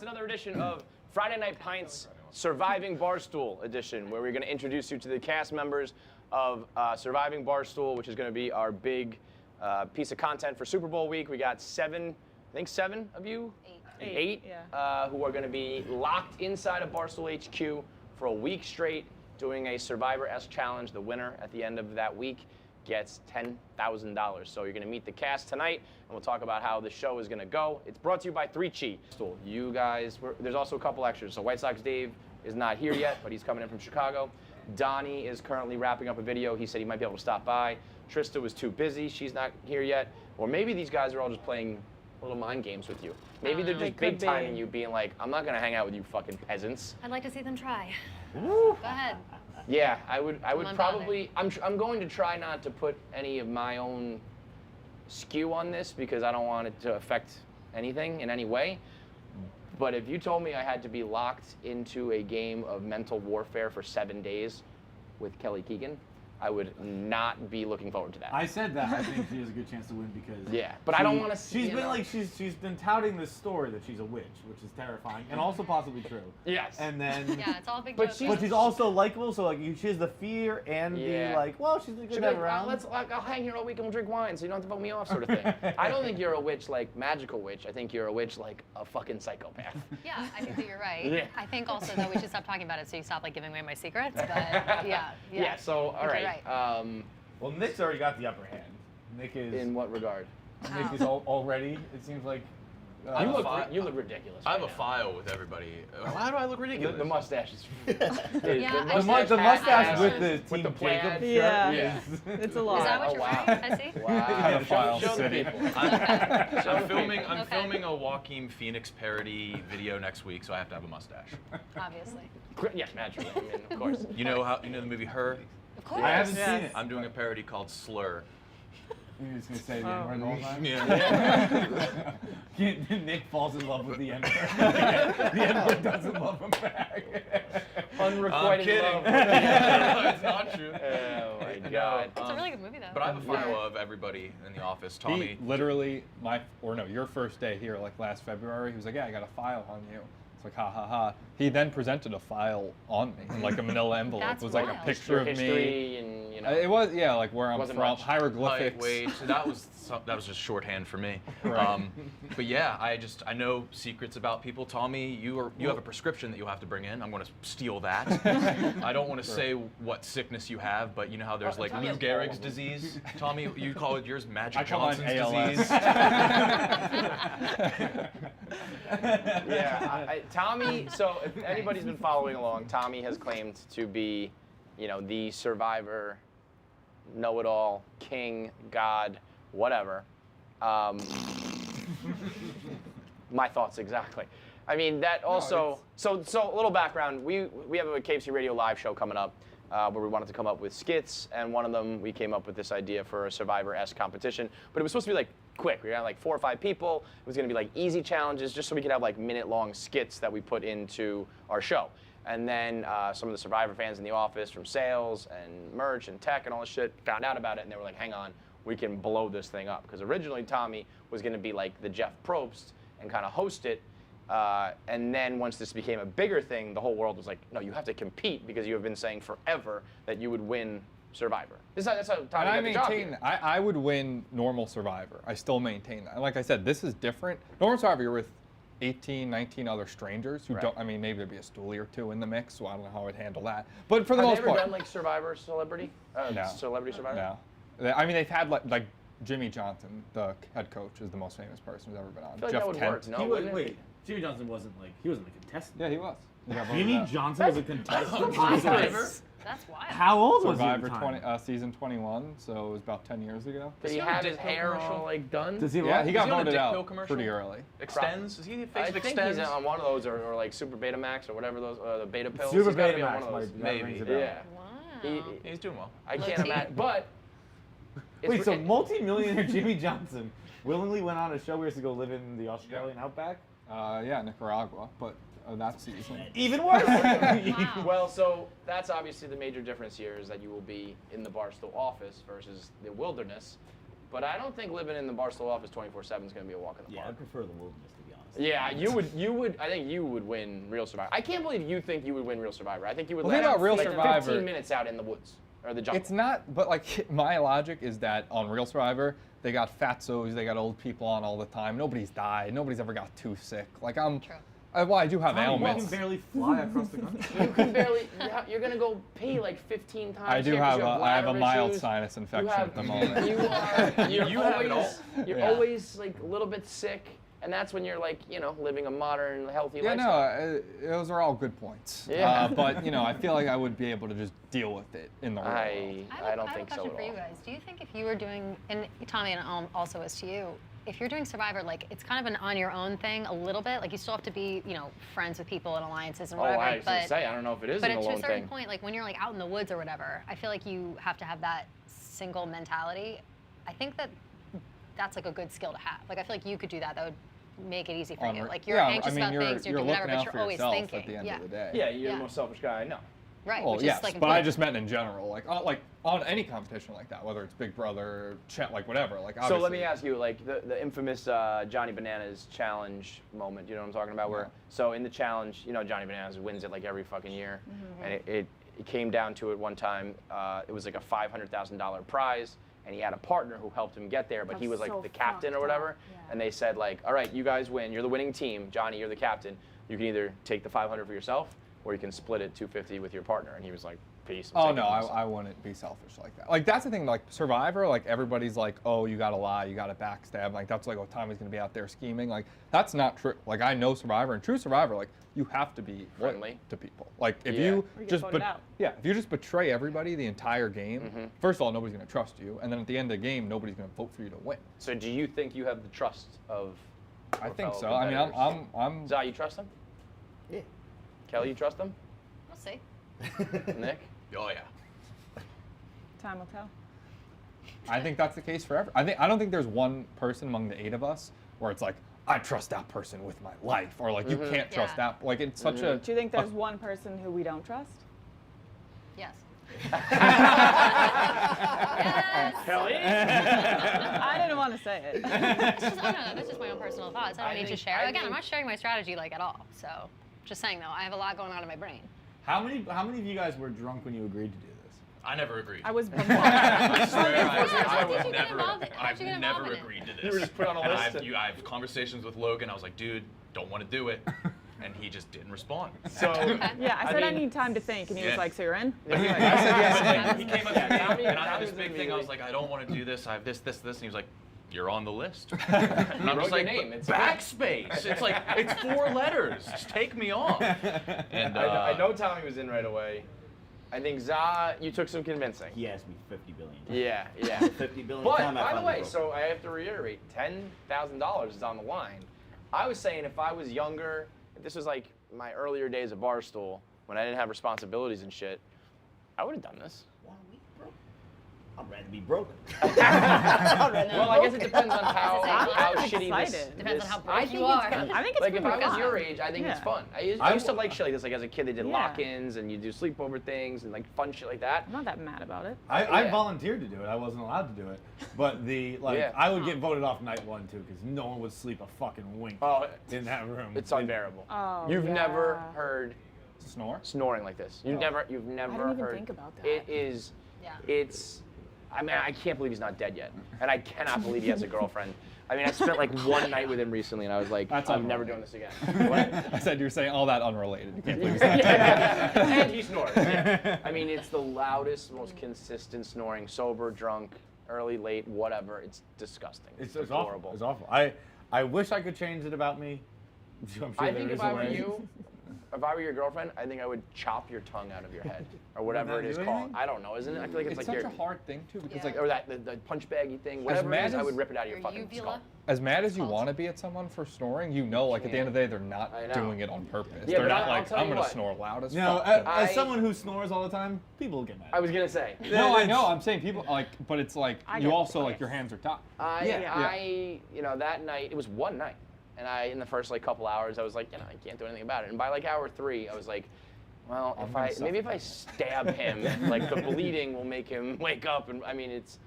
another edition of Friday Night Pints Surviving Barstool edition, where we're going to introduce you to the cast members of Surviving Barstool, which is going to be our big piece of content for Super Bowl week. We got seven of you? Eight who are going to be locked inside of Barstool HQ for a week straight doing a Survivor-esque challenge. The winner at the end of that week gets $10,000. So you're going to meet the cast tonight, and we'll talk about how the show is going to go. It's brought to you by 3Chi. You guys, there's also a couple extras. So White Sox Dave is not here yet, but he's coming in from Chicago. Donnie is currently wrapping up a video. He said he might be able to stop by. Trista was too busy. She's not here yet. Or maybe these guys are all just playing little mind games with you. Maybe they're just big timing you, being like, I'm not going to hang out with you fucking peasants. I'd like to see them try. Woo. Go ahead. Yeah, I would probably, I'm going to try not to put any of my own skew on this because I don't want it to affect anything in any way. But if you told me I had to be locked into a game of mental warfare for 7 days with Kelly Keegan, I would not be looking forward to that. I said that. I think she has a good chance to win because but I don't want to see. She's been touting this story that she's a witch, which is terrifying and also possibly true. Yes. And then it's all a big joke. But she's also likable, so like she has the fear and the like. Well, she's good to have around. I'll hang here all week and we'll drink wine, so you don't have to vote me off, sort of thing. I don't think you're a witch like magical witch. I think you're a witch like a fucking psychopath. Yeah, I think that you're right. Yeah. I think also that we should stop talking about it so you stop like giving away my secrets. But yeah. So all right. Well, Nick's already got the upper hand. Nick is. In what regard? Nick is already. It seems like. You look ridiculous. I have a file with everybody. Why do I look ridiculous? The mustache is. The mustache with the Team Jacob shirt. Yeah. It's a lot. Is that what you're wearing? I see. Wow. Show the people. I'm filming a Joaquin Phoenix parody video next week, so I have to have a mustache. Obviously. Yeah, naturally. I mean, of course. You know the movie Her? Of course. I haven't seen it. I'm doing a parody called Slur. You're just gonna say the N-word all the time? Yeah. Nick falls in love with the N-word. The N-word doesn't love him back. Unrequited love. It's not true. Oh my God. It's a really good movie though. But I have a file of everybody in the office. Tommy. He literally, your first day here, like last February, he was like, yeah, I got a file on you. It's like, ha ha ha. He then presented a file on me, in like a manila envelope. That's it was like wild. a picture of me. And, it was, like where I'm Wasn't from, much. hieroglyphics. Wait, so that was just shorthand for me. Right. But yeah, I know secrets about people. Tommy, you have a prescription that you'll have to bring in. I'm going to steal that. I don't want to say what sickness you have, but you know how there's like Lou Gehrig's disease. Tommy, you call it yours Magic Johnson's disease. Tommy. So if anybody's been following along, Tommy has claimed to be, the survivor, know-it-all, king, god, whatever. My thoughts exactly. I mean, that also. So a little background. We have a KFC Radio live show coming up where we wanted to come up with skits, and one of them we came up with this idea for a Survivor-esque competition. But it was supposed to be like quick. We had like 4 or 5 people. It was going to be like easy challenges, just so we could have like minute-long skits that we put into our show. And then some of the Survivor fans in the office from sales and merch and tech and all this shit found out about it, and they were like, hang on, we can blow this thing up. Because originally Tommy was going to be like the Jeff Probst and kind of host it. And then once this became a bigger thing, the whole world was like, no, you have to compete because you have been saying forever that you would win Survivor. That's how Tommy got the job here. I would win normal Survivor. I still maintain that. Like I said, this is different. Normal Survivor, you're with 18, 19 other strangers who don't. I mean, maybe there'd be a stoolie or two in the mix, so I don't know how I'd handle that. But for the most part, have they ever done like Survivor Celebrity? No. Celebrity Survivor? No. I mean, they've had like Jimmy Johnson, the head coach, is the most famous person who's ever been on. I feel like Jeff that would Kent. work. No, Wait, Jimmy Johnson wasn't a contestant. Yeah, he was. Jimmy Johnson was a contestant. That's wild. How old was he? Survivor season 21, so it was about 10 years ago. Did he have his hair all like done? Does he? Yeah, he got voted out commercial? pretty early. Extends? Is he the face I of think Extends? he's on one of those, or like Super Betamax or whatever those, the beta pills. Super He's gotta be on Betamax, one of those. maybe. Yeah. Wow. He's doing well. I can't imagine, but. Wait, so multi-millionaire Jimmy Johnson willingly went on a show where he has to go live in the Australian outback? Yeah, Nicaragua, but that season. Even worse. Wow. Well, so that's obviously the major difference here is that you will be in the Barstool office versus the wilderness. But I don't think living in the Barstool office 24/7 is going to be a walk in the Yeah, I park. prefer the wilderness, to be honest. Yeah, you would. I think you would win Real Survivor. I can't believe you think you would win Real Survivor. I think you would Well, think about Real like Survivor. 15 minutes out in the woods or the jungle. It's not, but like my logic is that on Real Survivor, they got fatzos, they got old people on all the time. Nobody's died. Nobody's ever got too sick. Like True. Well, I do have You ailments. can barely fly across the country. You can barely. You're gonna go pee like 15 times. I do here 'cause have you a, I have a bladder mild issues. sinus infection You have, at the moment. You're have it always, all. You're Yeah. always like a little bit sick, and that's when you're like, living a modern, healthy Yeah, lifestyle. no, those are all good points. Yeah. But I feel like I would be able to just deal with it in the real world. I don't think so I have a question at for you all. guys. Do you think if you were doing, and Tommy, and also as to you, if you're doing Survivor, like it's kind of an on your own thing a little bit. Like you still have to be, friends with people and alliances and Oh, whatever. I was gonna say, I don't know if it is But an to a alone certain thing. point, like when you're like out in the woods or whatever, I feel like you have to have that single mentality. I think that's like a good skill to have. Like I feel like you could do that. That would make it easy for you. Like you're anxious about things, you're doing whatever, but you're always yourself thinking. at the end yeah. of the day. Yeah, you're Yeah. the most selfish guy I know. Right. Well, which yes, is like but I important. just meant in general, like on any competition like that, whether it's Big Brother, like whatever. Like So obviously. let me ask you, like the infamous Johnny Bananas challenge moment. You know what I'm talking about? Where so in the challenge, Johnny Bananas wins it like every fucking year, and it came down to it one time. It was like a $500,000 prize, and he had a partner who helped him get there, but he was like so the captain or fucked whatever. up, yeah. And they said like, all right, you guys win. You're the winning team. Johnny, you're the captain. You can either take the 500 for yourself, or you can split it 250 with your partner. And he was like, peace. I'm Oh taking no, it myself. I wouldn't be selfish like that. Like that's the thing. Like Survivor, like everybody's like, oh, you gotta lie, you gotta backstab. Like that's like, oh, Tommy's gonna be out there scheming. Like that's not true. Like I know Survivor and true Survivor. Like you have to be loyal Friendly. to people. Like if Yeah. you Or you get just voted out. if you just betray everybody the entire game, first of all, nobody's gonna trust you, and then at the end of the game, nobody's gonna vote for you to win. So do you think you have the trust of? I your think fellow so. I mean, competitors? I'm Zah, you trust him? Yeah. Kelly, you trust him? We'll see. Nick? Oh yeah. Time will tell. I think that's the case for everyone. I don't think there's one person among the 8 of us where it's like, I trust that person with my life, or like you can't trust Yeah. that. Like it's such a. Do you think there's one person who we don't trust? Yes. Kelly? I didn't want to say it. It's just, I don't know. That's just my own personal thoughts. I don't need to share. I Again, I'm think- not sharing my strategy like at all. So, just saying though, I have a lot going on in my brain. How many of you guys were drunk when you agreed to do this? I never agreed. I was bombarded. I swear, How I did would you get never. involved in- how'd I've you get never involved in it? agreed to this. You were just put on a And list. I have conversations with Logan. I was like, dude, don't want to do it, and he just didn't respond. So, Yeah, I said I mean- need time to think, and he Yeah. was like, "So you're in?" I said yes. Like, he came up to me, Tommy- and I Tommy had this was big thing. I was immediately- like, I don't want to do this. I have this, and he was like, you're on the list. You And I'm wrote just like, your name. It's backspace. It's like, it's 4 letters. Just take me off. And I know Tommy was in right away. I think Zah, you took some convincing. He asked me 50 billion. Yeah, yeah. 50 billion But time I by the finally way, broke. so I have to reiterate, $10,000 is on the line. I was saying if I was younger, if this was like my earlier days of Barstool, when I didn't have responsibilities and shit, I would have done this. 1 week, bro. I'd rather be broken. Well, I guess it depends on how I'm shitty this. excited. Depends on how I broke think you it's are. fun. I think it's like if I pretty was fun. your age, I think it's Yeah. fun. I used to like shit like this. Like as a kid, they did Yeah. lock-ins and you do sleepover things and like fun shit like that. I'm not that mad about it. I Yeah. volunteered to do it. I wasn't allowed to do it, but Yeah. I would get voted off night 1 too because no one would sleep a fucking wink Oh, in that room. it's unbearable. Oh, You've never yeah. heard snore. snoring like this. You've never even heard. think about that. It is. Yeah. It's. I mean, I can't believe he's not dead yet, and I cannot believe he has a girlfriend. I mean, I spent like one night with him recently, and I was like, That's I'm never unrelated. doing this again. What? I said you're saying all that unrelated. You can't believe And he snores. Yeah. I mean, it's the loudest, most consistent snoring, sober, drunk, early, late, whatever. It's disgusting. It's It's awful. horrible. It's awful. I wish I could change it about me. I'm sure I there think is if a I were way. you, if I were your girlfriend, I think I would chop your tongue out of your head or whatever Would it that is do called. anything? I don't know, isn't it? I feel like it's It's like such your, a hard thing too, because Yeah. like or that the punch baggy thing, whatever it mad is, I as- would rip it out of your Your fucking uvula? skull. as mad as you called. want to be at someone for snoring, you know, like at the end of the day, they're not I know. doing it on purpose. Yeah, they're but not I'll like, tell I'm you gonna what. snore loud as No, fuck. as I- someone who snores all the time, people get mad. I was gonna say. No, I know. I'm saying people like, but it's like I you get also the like your place. hands are tied. I that night, it was one night. And in the first like couple hours, I was like, I can't do anything about it. And by like hour 3, I was like, well, maybe if I stab him, like the bleeding will make him wake up. And I mean, it's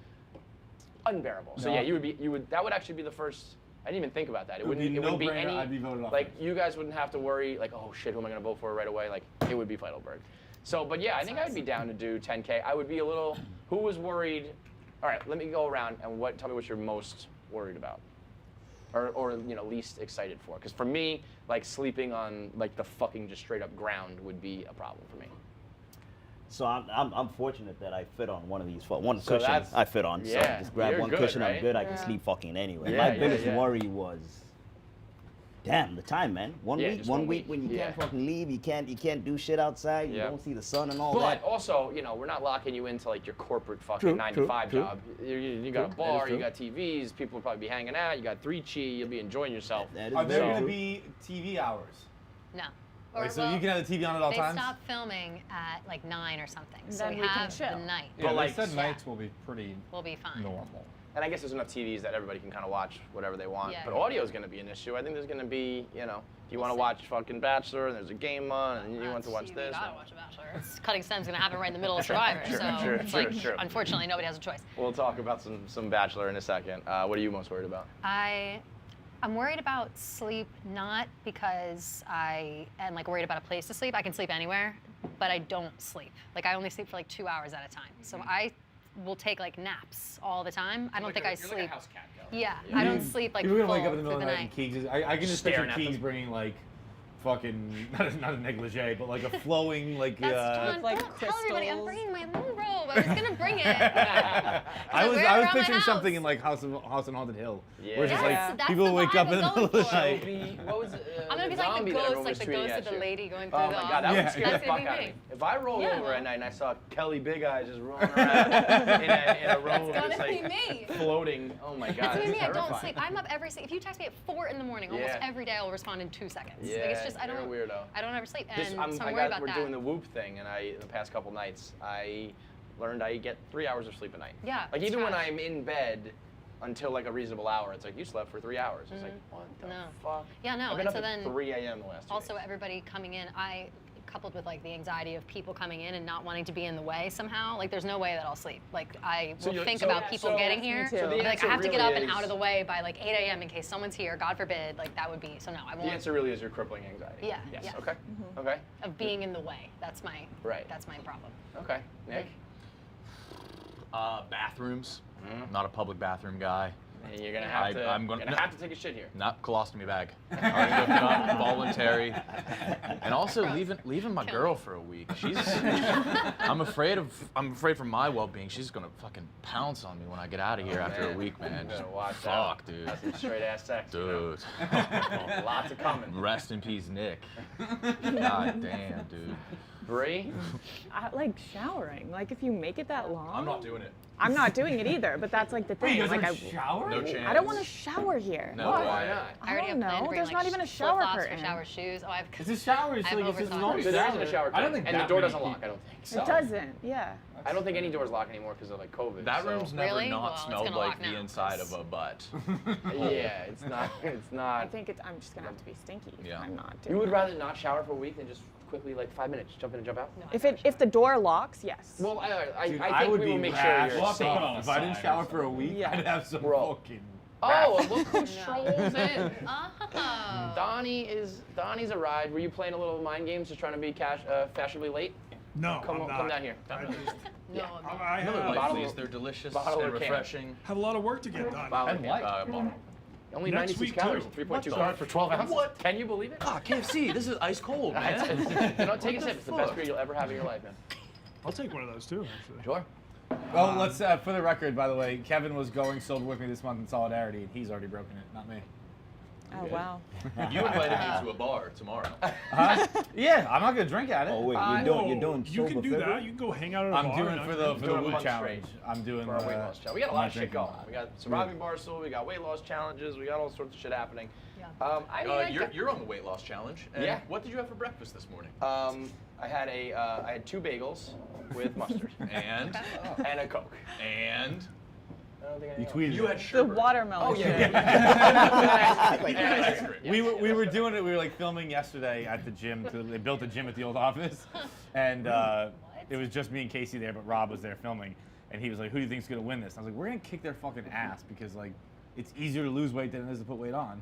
unbearable. So No. yeah, that would actually be the first I didn't even think about that. It would wouldn't, be it wouldn't be no-brainer. any, I'd be voted off like, first. you guys wouldn't have to worry, like, oh shit, who am I gonna vote for right away? Like, it would be Feitelberg. So, but yeah, I think I'd be down to do 10K. I would be a little, who was worried? All right, let me go around and tell me what you're most worried about. Or you know, least excited for. Because for me, like sleeping on like the fucking just straight up ground would be a problem for me. So I'm fortunate that I fit on one of these. One So cushion that's- I fit on. yeah, So just grab you're one good, cushion. right? I'm good. I Yeah. can sleep fucking anywhere. Yeah, My yeah, biggest yeah. worry was, damn, the time, man. One Yeah, week, just one one week week. when you Yeah. can't fucking leave, you can't do shit outside. You Yeah. don't see the sun and all But that. also, you know, we're not locking you into like your corporate fucking True, 9 true, to 5 true. job. You got a True, that bar, is you true. got TVs, people will probably be hanging out, you got 3 chi, you'll be enjoying yourself. That is Are there very going to true. be TV hours? No. Like, so you can have the TV on at all they times? stop filming at like 9 or something. So Then we we can have the chill. night. Yeah, like, they said yeah. nights will be pretty We'll be fine. normal. And I guess there's enough TVs that everybody can kind of watch whatever they want. Yeah. But audio is going to be an issue. I think there's going to be, you know, if you want to see. watch fucking Bachelor and there's a game on and you want to watch You this. gotta watch The Bachelor. It's cutting stem's gonna happen right in the middle of Survivor. Sure, so sure, it's sure, like, sure. unfortunately, nobody has a choice. We'll talk about some Bachelor in a second. What are you most worried about? I'm worried about sleep, not because I am like worried about a place to sleep. I can sleep anywhere, but I don't sleep. Like I only sleep for like 2 hours at a time. So I will take like naps all the time. I don't think I sleep. house cat, Kelly. Yeah, I don't sleep like People are full gonna wake up in the through middle the of the night night. and Keegs is, I can just picture Staring at Keegs them. bringing like fucking, not a negligee, but like a flowing like. That's John. like Don't tell everybody I'm crystals. bringing my moon robe. I was gonna bring it. I I was wear it I was around my picturing something house. in like House on Haunted Hill, Yeah. where it's just Yes, like that's people the wake vibe up in the I'm middle of going the for. night. What was I'm gonna be like the ghost, like the ghost of the lady going through Oh the. my god, that Yeah. would scare the That's gonna fuck be out of me. me. If I rolled Yeah, over well. at night and I saw Kelly Big Eyes just rolling around in a robe, That's just gonna like be me. floating, oh my god, That's that's me. I don't terrifying. sleep. I'm up if you text me at 4 in the morning, almost Yeah. every day I will respond in 2 seconds. Yeah, like it's just I you're a don't. weirdo. I don't ever sleep, This, and so I'm I worried got, about we're that. doing the Whoop thing, and in the past couple nights, I learned I get 3 hours of sleep a night. Yeah, Like it's even when trash. I'm in bed until like a reasonable hour, it's like you slept for 3 hours. It's like what the No. fuck? Yeah, no, I've been and up so at then 3 a.m. the last 2 Also, days. everybody coming in, coupled with like the anxiety of people coming in and not wanting to be in the way somehow, like there's no way that I'll sleep. Like I So will you're- think so- about people so- getting here. Me too. So the Like answer I have to get really up and is- out of the way by like 8 a.m. in case someone's here, God forbid. Like that would be, so no, I The won't. answer really is your crippling anxiety. Yeah, Yes. yeah. Okay. Okay. Of being in the way. That's my Right. That's my problem. Okay. Nick. Bathrooms. Not a public bathroom guy. And you're gonna have to. I'm gonna- you're gonna have to take a shit here. Not colostomy bag. Already looked it up, voluntary. And also leaving my girl for a week. She's I'm afraid for my well-being. She's gonna fucking pounce on me when I get out of here after a week, man. You Just better watch fuck, out. dude. That's some straight ass sex. you know? Dude. Lots of coming. Rest in peace, Nick. God damn, dude. Bree. I like showering. Like if you make it that long. I'm not doing it. I'm not doing it either, but that's like the thing. You guys like don't shower? No chance. I don't want to shower here. No Why way. not? I already have don't planned to know. bring There's like not even a shower flip-flops curtain. for shower shoes. Oh, I have. It's a shower. It's I've like it's just overthought normal it. So there isn't a shower I don't curtain, think and the that door many doesn't lock. people- I don't think so. It doesn't. Yeah. I don't think any doors lock anymore because of like COVID. That so- room's never Really? not Well, it's smelled gonna like lock the now, inside of 'cause- a butt. Yeah, it's not. It's I not. think I'm just gonna have to be stinky. Yeah. I'm not doing You would that. rather not shower for a week than just quickly like 5 minutes jump in and jump out? No, If the door locks, yes. Well, I Dude, think would we be will make sure rash. you're Well, safe. hold on. If I didn't shower for a week, Yeah. I'd have some Bro. fucking. Oh, and look who strolls in. Oh. Donnie's arrived. Were you playing a little mind games, just trying to be fashionably late? No, Come I'm on, not. come down here. I just No, I Another have, light, Bottle- please. They're delicious bottle and or can? refreshing. have a lot of work to get done. Bottle And can. light. Bottle. Only Next 96 week, calories, too. 3.2 carbs for 12 ounces. What? Can you believe it? Ah, KFC. This is ice cold, man. You know, take a What sip. the It's the best fuck? beer you'll ever have in your life, man. I'll take one of those too, actually. Sure. Well, let's for the record, by the way, Kevin was going sober with me this month in solidarity, and he's already broken it, not me. Oh wow. You invited me to a bar tomorrow. Yeah, I'm not gonna drink at it. Oh wait, you're doing You can sober do February? that. You can go hang out at a I'm bar. doing and for I- the Doing a Woo month challenge. I'm doing For our weight loss challenge. We got a lot not of shit drinking going. a lot. We got Surviving Barstool, we got weight loss challenges, we got all sorts of shit happening. Yeah. I mean, I got- You're on the weight loss challenge. And Yeah. What did you have for breakfast this morning? I had 2 bagels with mustard And and a Coke. and I don't think You I tweeted you it. had The sherbet. watermelon. Oh yeah. And ice cream. We were doing it. We were like filming yesterday at the gym. They built a gym at the old office, and it was just me and Casey there, but Rob was there filming, and he was like, "Who do you think's gonna win this?" And I was like, "We're gonna kick their fucking ass because like it's easier to lose weight than it is to put weight on.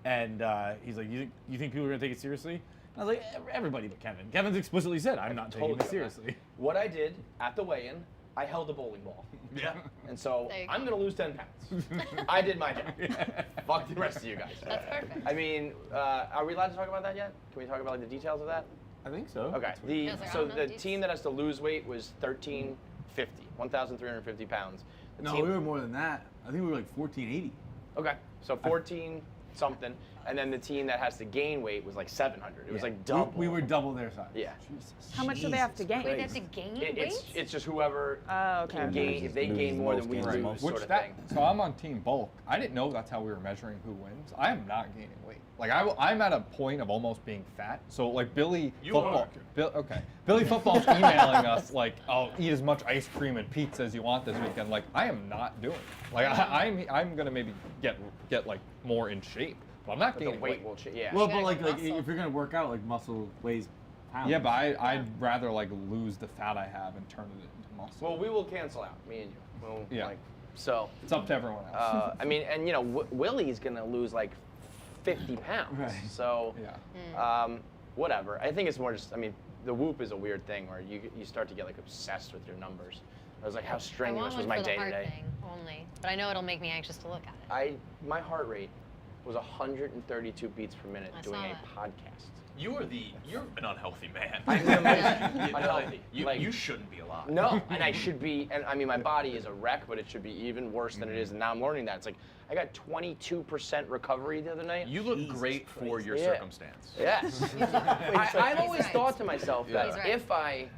And he's like, you think people are gonna take it seriously? I was like, everybody but Kevin. Kevin's explicitly said, I'm not taking this seriously. What I did at the weigh-in, I held a bowling ball. Yeah. And so There you go. I'm going to lose 10 pounds. I did my job. Fuck the rest of you guys. That's perfect. I mean, are we allowed to talk about that yet? Can we talk about like, the details of that? I think so. Okay. Yeah, it's like, I So don't know, the dudes. team that has to lose weight was 1,350 pounds. The No, team- we were more than that. I think we were like 1480. Okay. So 14 something. And then the team that has to gain weight was like 700. It was like double. We were double their size. Yeah. How much do they have to gain? Wait, they have to gain It's weight? it's just whoever Oh, okay. can gain. If they gain more than we Lose lose, most. sort Which of that, thing. so I'm on team bulk. I didn't know that's how we were measuring who wins. I am not gaining weight. Like I'm at a point of almost being fat. So like Billy You Football, are. Billy Football's emailing us like, "Oh, eat as much ice cream and pizza as you want this weekend." Like I am not doing it. Like I'm gonna maybe get like more in shape, but I'm not But the gaining weight will change. Yeah. Well, You but gotta like get muscle. if you're gonna work out, like muscle weighs pounds. Yeah, but I'd rather like lose the fat I have and turn it into muscle. Well, we will cancel out, me and you. We'll, Yeah. Like, so, It's up to everyone else. I mean, and you know, Willie's gonna lose like 50 pounds. Right. So, Yeah. whatever. I think it's more just. I mean, the Whoop is a weird thing where you start to get like obsessed with your numbers. I was like, how I strenuous want was one my for the day heart today? thing only, but I know it'll make me anxious to look at it. My heart rate was 132 beats per minute I doing saw a that. podcast. You're an unhealthy man. I'm unhealthy. You shouldn't be alive. No, and I should be, and I mean, my body is a wreck, but it should be even worse than it is. And now I'm learning that. It's like, I got 22% recovery the other night. You look great for your Yeah. circumstance. Yes. I've always right. thought to myself that He's right. if I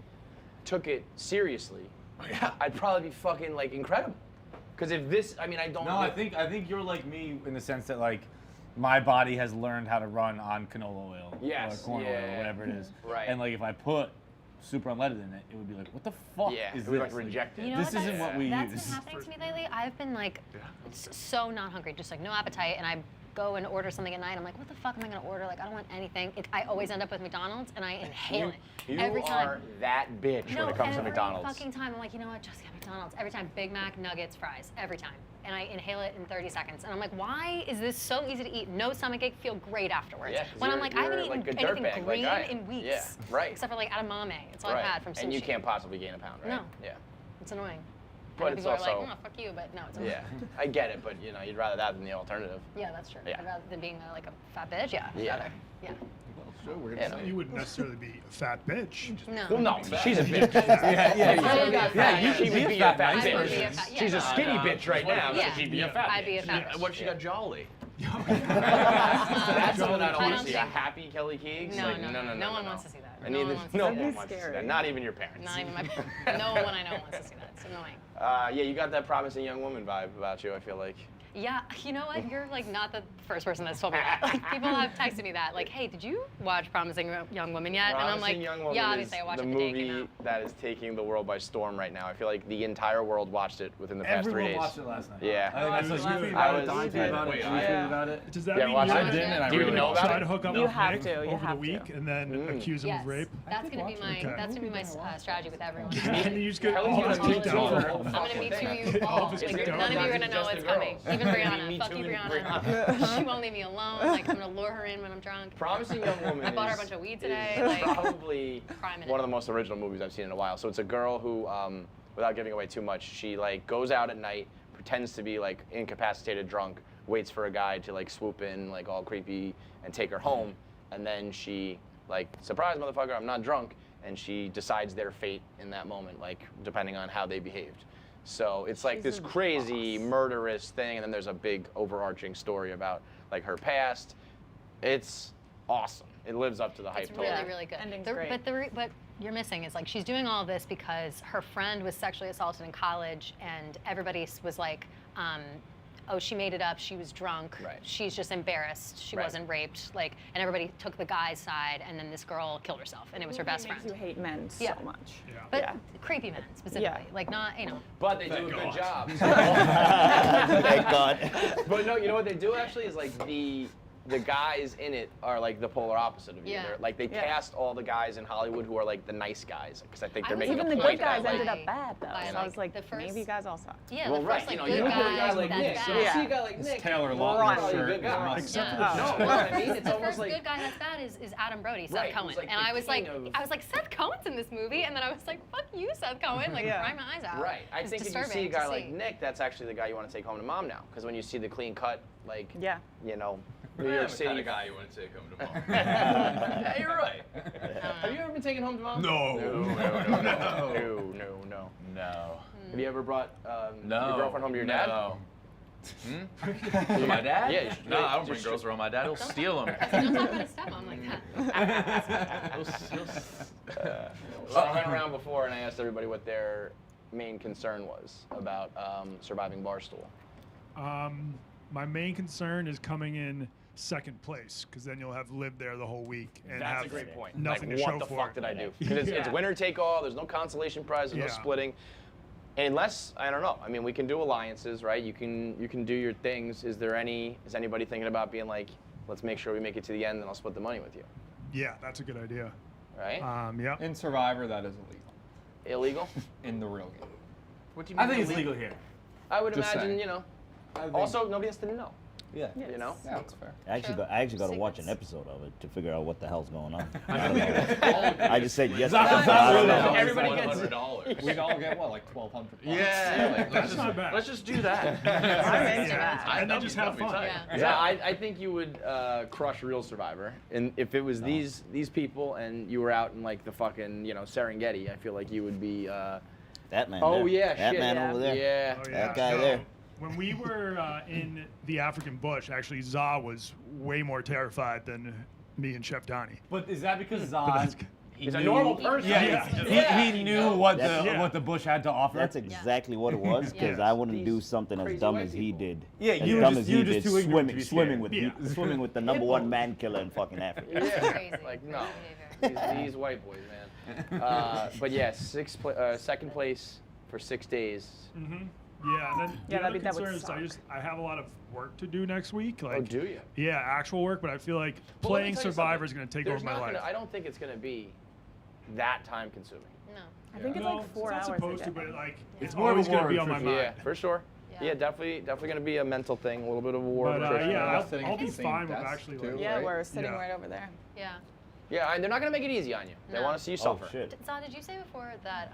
took it seriously, Yeah. I'd probably be fucking like incredible. Because if this, I mean, I don't. No, I think you're like me in the sense that like my body has learned how to run on canola oil Yes, or corn oil yeah. or whatever it is. Right. And like if I put super unleaded in it, it would be like, what the fuck Yeah, is it would this? like reject it. You know This what, isn't what we that's use. been happening to me lately. I've been like so not hungry, just like no appetite, and I go and order something at night. I'm like, what the fuck am I gonna order? Like, I don't want anything. I always end up with McDonald's, and I inhale it You every time. are that bitch when it comes to every McDonald's. fucking time. I'm like, you know what? Just get McDonald's. Every time, Big Mac, nuggets, fries. Every time. And I inhale it in 30 seconds. And I'm like, why is this so easy to eat? No stomach ache, feel great afterwards. Yeah, 'cause when I'm you're- like, I haven't you're eaten like a anything dirtbag, green like I am. in weeks. Yeah, right. Except for like edamame. It's all I've had from sushi. And you can't possibly gain a pound, right? No. Yeah. It's annoying. But And it's people are like, also- oh, fuck you, but no, it's annoying. Yeah, I get it, but you know, you'd rather that than the alternative. Yeah, that's true. Yeah. I'd rather than being like a fat bitch. Yeah. I'd Yeah. rather. Yeah. So weird. Yeah, no. You wouldn't necessarily be a fat bitch. No. Well, no, she's a bitch. She would be a fat I would be a bitch. fat- yeah, She's a no. skinny bitch right now, Yeah. so she'd be a fat I'd be a bitch. fat bitch. What if she got jolly? That's someone I don't I want don't to see. A think- happy Kelly Keegs? No, Like, no, no one wants to see that. And No one neither, wants to no see one that. wants to see Scary. that. Not even your parents. Not even my parents. No one I know wants to see that. It's annoying. Yeah, you got that promising young woman vibe about you, I feel like. Yeah, you know what? You're like not the first person that's told me that. Like people have texted me that, like, "Hey, did you watch Promising Young Woman yet?" And I'm like, Promising Young Woman "Yeah, is obviously I watched the it the day it movie came out." that is taking the world by storm right now. I feel like the entire world watched it within the past 3 Everyone days. watched it last night. Yeah. I think I saw you tweet I about it, was- Don tweeted about it, Wait, you I- tweeted about it. Does that Yeah, mean watch you it. I didn't, and I Do you really know about try it? to hook up You with have Nick to, you over have the week to. and then accuse him Yes, of rape? that's gonna be my Okay. that's gonna be my strategy with everyone. And you just get Kelly's all gonna this me deep too down. her. I'm gonna meet thing. you all. Office Like, kicked none out. of you are gonna Just know the what's coming. girls. Even Brianna. Me Fuck too, you, Brianna. Brianna. She won't leave me alone. Like I'm gonna lure her in when I'm drunk. Promising Young Woman I bought her a is- bunch of weed is today, like, probably prime in one it. of the most original movies I've seen in a while. So it's a girl who, without giving away too much, she like goes out at night, pretends to be like incapacitated drunk, waits for a guy to like swoop in like all creepy and take her home, and then she like, surprise motherfucker, I'm not drunk, and she decides their fate in that moment, like depending on how they behaved. So it's like this crazy murderous thing, and then there's a big overarching story about like her past. It's awesome. It lives up to the hype. It's really, Yeah. really good. Ending's The- great. But you're missing is like she's doing all of this because her friend was sexually assaulted in college, and everybody was like, "Oh, she made it up. She was drunk. Right. She's just embarrassed. She Right. wasn't raped." Like, and everybody took the guy's side, and then this girl killed herself, and it was her best Makes you friend. hate men Yeah. so much. Yeah. But Yeah. creepy men specifically, like not But they do a Thank good God. job. Thank God. But no, you know what they do actually is like the guys in it are like the polar opposite of you. Yeah. They're, like they Yeah. cast all the guys in Hollywood who are like the nice guys because I think they're I was making Even a the point good guys that, like, ended up bad though. by, So I was like, like, the first- maybe you guys all suck. Yeah, well, the right, first, like, you know, good you look at a guy guy, like that Nick. So you Yeah. see a guy like It's Nick, Taylor well, Lautner probably a shirt good is guy. must- Except for Yeah. the No, dog. you know what I mean? It's The almost first like good guy that's bad is Adam Brody, Seth Right, Cohen. he's like And the I was like, king of- Seth Cohen's in this movie, and then I was like, fuck you, Seth Cohen, like Yeah. cry my eyes out. right. I It's think if you see a disturbing guy to like see. Nick, that's actually the guy you want to take home to mom now because when you see the clean cut, like Yeah. you know, New I'm York the City kind of guy you want to take home to mom. Yeah, you're right. Have you ever been taken home to mom? No. No. No. Have you ever brought No. your girlfriend home to your dad? No. To my dad? Yeah, you should- No, I don't you bring should- girls around my dad. He'll steal them. Don't talk about his stepmom like that. So I went around before and I asked everybody what their main concern was about surviving Barstool. My main concern is coming in second place because then you'll have lived there the whole week and That's have a great point. nothing like, to what show the for fuck it. did I do? Because it's winner take all. There's no consolation prize. There's no Yeah. splitting. Unless I don't know. I mean, we can do alliances, right? You can do your things. Is anybody thinking about being like, let's make sure we make it to the end, and I'll split the money with you, Yeah, that's a good idea. right? Yeah. In Survivor, that is illegal. Illegal? In the real game. What do you mean? I think it's legal here. I would Just imagine. saying. You know. I think- Also, nobody has to know. yeah. You know. Yeah, that's fair. I actually True. got to watch an Secrets. episode of it to figure out what the hell's going on. I I just said yes. Not- I not don't really. know. Everybody gets $100. We'd all get what, like 1,200 bucks? Yeah, like, That's not bad. Let's just do that. I'm into Yeah. that. And then just have fun. Yeah. Yeah, I think you would crush real Survivor, and if it was these people and you were out in like the fucking Serengeti, I feel like you would be. That man. Oh there. yeah, that shit. man over there. Yeah. Oh, That guy there. When we were in the African bush, actually, Za was way more terrified than me and Chef Donnie. But is that because that's- Zod? He's a normal person. He knew what That's- what the bush had to offer. That's exactly what it was, because Yeah. I wouldn't These do something as crazy dumb white as he people. did. Yeah, as you were dumb just- as you he were just did, too ignorant to be swimming scared. with swimming with the number one man killer in fucking Africa. Yeah. Crazy. Like no, Behavior. these white boys, man. But yeah, second place for 6 days. Mm-hmm. Yeah, and then the Yeah, other that would concern is suck. I have a lot of work to do next week. Like, Oh, do you? Yeah, actual work, but I feel like Well, let me playing tell you Survivor is something. going to take There's over my not life. gonna- I don't think it's going to be that time consuming. No. I think it's No, like 4 it's hours. not supposed a to, day. but like Yeah. it's more of a always going to war be on my attrition. mind. Yeah, for sure. Yeah. Yeah, definitely going to be a mental thing, a little bit of a war. But attrition. yeah, sitting I'll at be the same fine with desk, actually too. like. Yeah, right? we're sitting Yeah. right over there. Yeah. Yeah, and they're not going to make it easy on you. They No. want to see you Oh suffer. shit. Zod, did you say before that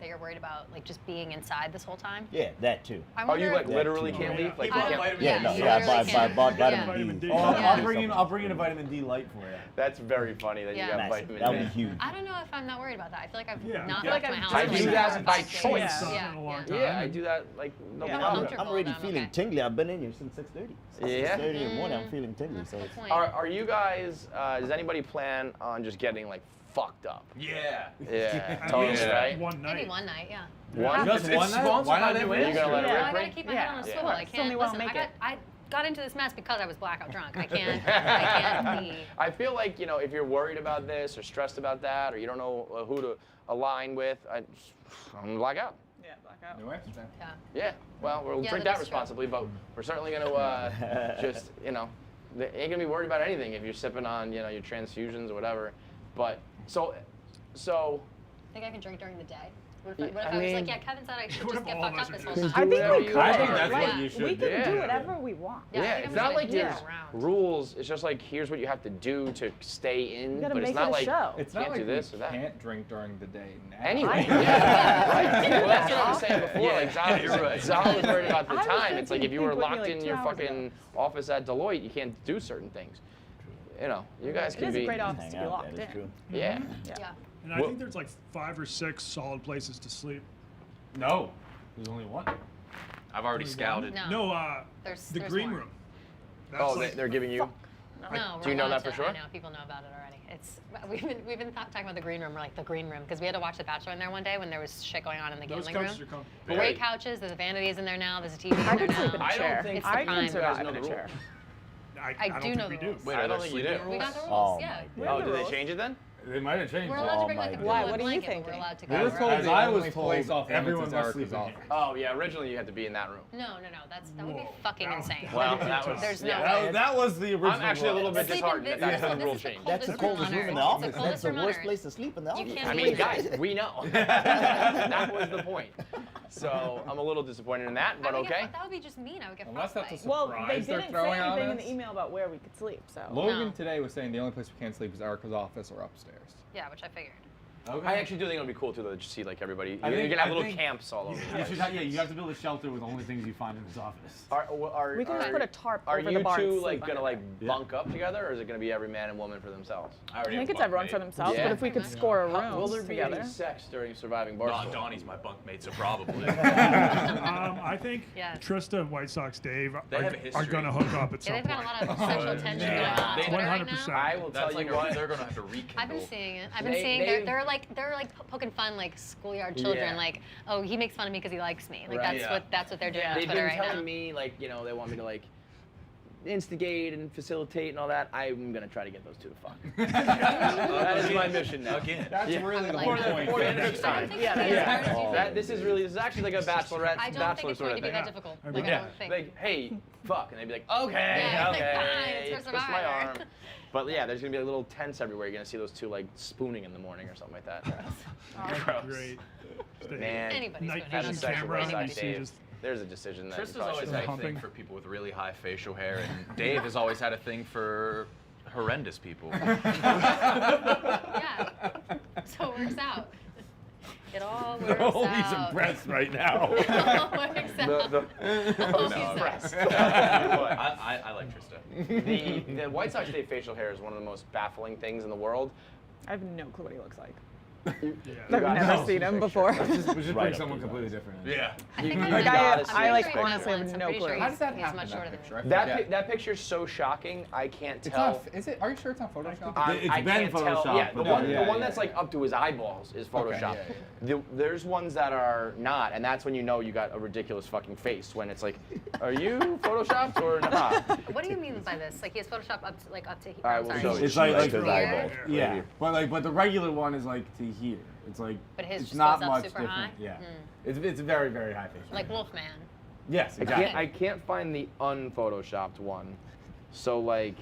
that you're worried about like just being inside this whole time? Yeah, that too. I Oh, you wonder. like Yeah, literally too. can't Oh, leave? Like I you don't- can't. Yeah, no, you yeah, literally buy can't. Vitamin D. Oh, Yeah. I'll bring in a vitamin D light for you. That's very funny that Yeah. you got Massive. vitamin That D. would be huge. I don't know if I'm not worried about that. I feel like I've Yeah. not I feel left like my I've house. I done do for that years. by Yeah. choice. In a long time. Yeah, I do that like no Yeah. problem. comfortable. I'm already then, feeling okay. tingly. I've been in here since 6:30. Yeah? 6:30 in the morning, I'm feeling tingly. That's So the it's, point. Are you guys? Does anybody plan on just getting like fucked up? Yeah. Yeah, At totally least right. one night. Maybe one night, yeah. One. Just It's one night? sponsored Why not by every New You gonna let it No, rip? I gotta right? keep my head on a Yeah. swivel. I It's the only can't way I'll listen. make it. I got into this mess because I was blackout drunk. I can't be. I feel like if you're worried about this or stressed about that or you don't know who to align with, I'm gonna black out. Yeah, blackout. New Amsterdam. Yeah. Yeah. Well, we'll Yeah, drink that that is true. responsibly, but we're certainly gonna just they ain't gonna be worried about anything if you're sipping on your transfusions or whatever. But so. I think I can drink during the day. What if I was like, yeah, Kevin said I should What just if get all of fucked us up are this whole just- time. I think whatever we you could. want. I think that's like, what you should we do. could do Yeah. whatever we want. Yeah, I Yeah, think it's I'm not just like gonna there's get around. rules. It's just like here's what you have to do to stay in. You gotta but it's make not it a like show. It's can't not like do this or we that. can't drink during the day now. Anyway, I- yeah, right. Well, that's what I was Yeah. saying before. Like Zal, you're right. Zal was worried about the I was time. It's like thinking if you were he put me, locked like, in 2 your hours fucking office at Deloitte, you can't do certain things. You guys It can is be. a great office hang to be out, locked that is in. true. Yeah. Yeah. And I think there's like 5 or 6 solid places to sleep. No, there's only one. I've already scouted. No. No, There's the there's green more. room. That's Oh, like, they're giving you. No, Do you we're know allowed that for to- sure? I know people know about it already. It's we've been talking about the green room. We're like the green room because we had to watch The Bachelor in there one day when there was shit going on in the those gambling couches room. are comfy. Great couches. There's vanities in there now. There's a TV I in there could sleep in now. a I don't chair. think It's the I prime. can You survive know in the a chair. rules. I do don't know think we the do. rules. Wait, I are don't there think you sleeping do. We rules? got the rules. Oh yeah. my We God. have Oh, the did they rules. change it then? They might have changed We're it. allowed to bring like a Why? pillow What and are you blanket, but we're thinking? allowed to We were go. told As the I only was place told, off limits everyone is must Erica's sleep in office. here. Oh yeah, originally you had to be in that room. No, that would be Whoa. fucking insane. Well, that was There's no yeah. way. That was the original. I'm actually a little bit Sleep in disheartened this- that that's this the rule is the change. That's the coldest coldest room room in on the Earth. office. It's the That's coldest the room on worst Earth. place to sleep in the You office. can't I mean, sleep. guys, we know. That was the point. So I'm a little disappointed in that, but I would okay. that would be just mean. I would get Unless that's a frostbite. Well, surprise they they're didn't say throwing on anything in us. the email about where we could sleep, so. Logan No. today was saying the only place we can't sleep is Erica's office or upstairs. Yeah, which I figured. Okay. I actually do think it would be cool too, though, to see like everybody. I You're think- gonna have I little think camps all over. the You place. should have, you have to build a shelter with only things you find in his office. We can just put a tarp Are over you the bar and two sleep like gonna under like it. bunk up together, or is it gonna be every man and woman for themselves? I think it's everyone for themselves, Yeah. but if we could score a room Will there be together. any sex during Surviving No, Barstool? Donnie's my bunkmate, so probably. I think Yes. Trista and White Sox Dave They have a are history. going to hook up at Yeah, some they've got a point. lot of sexual tension going Yeah. on Twitter right 100%. now. I will That's tell you like what. they're gonna have to rekindle. I've been seeing it. I've been They- seeing they've- they're like poking fun like schoolyard children Yeah. like, oh, he makes fun of me because he likes me. Like Right. that's what they're doing on They've Twitter been right telling now. me like, you know, they want me to like instigate and facilitate and all that. I'm gonna try to get those two to fuck. That is my mission now. Again. That's Yeah. really the Like whole that. point. For the Yeah. end of I time. don't think Yeah, it's yeah. as hard as you think. This is actually like a bachelorette, I don't think bachelor it's sort going of to be thing. that difficult. Like, I Yeah, don't think. like, hey, fuck, and they'd be like, okay, Yeah, like, okay, fine, it's for twist my Survivor. arm. But yeah, there's gonna be a little tents everywhere. You're gonna see those two like spooning in the morning or something like that. Gross. Great. Man, Anybody's Night gonna having do vision sex that. with camera. White You Sox see Dave, just there's a decision that you Trista's probably always should had a make. Humping. thing for people with really high facial hair, and Dave has always had a thing for horrendous people. Yeah. So it works out. It all works Oh, he's out. impressed right now. It all works out. Oh, No, impressed. I like Trista. The White Sox Dave facial hair is one of the most baffling things in the world. I have no clue what he looks like. Yeah. I've got never no seen him before. We should Right bring up someone his completely eyes. different. Yeah. I think You I'm Like, gotta I see like his honestly picture. have once. I'm no pretty clue. sure How does that he's happen? much that shorter than picture? me. I That forget. that picture's so shocking. I can't It's tell. not. Is it? Are you sure it's not Photoshop? It's I been can't tell. Photoshopped, Yeah, the but one, yeah, the one yeah, that's yeah. like up to his eyeballs is Photoshopped. yeah, There's ones that are not, and that's when you know you got a ridiculous fucking face. When it's like, are you Photoshopped or not? What do you mean by this? Like he has Photoshop up to here. All right, I'm we'll sorry. show you. It's like Like his Here? eyeballs. yeah, but the regular one is like to here. It's like But his it's just not goes up much super different. high? Yeah, it's very very high facial. Like hair. Wolfman. Yes, I exactly. can't find the unphotoshopped one. So like,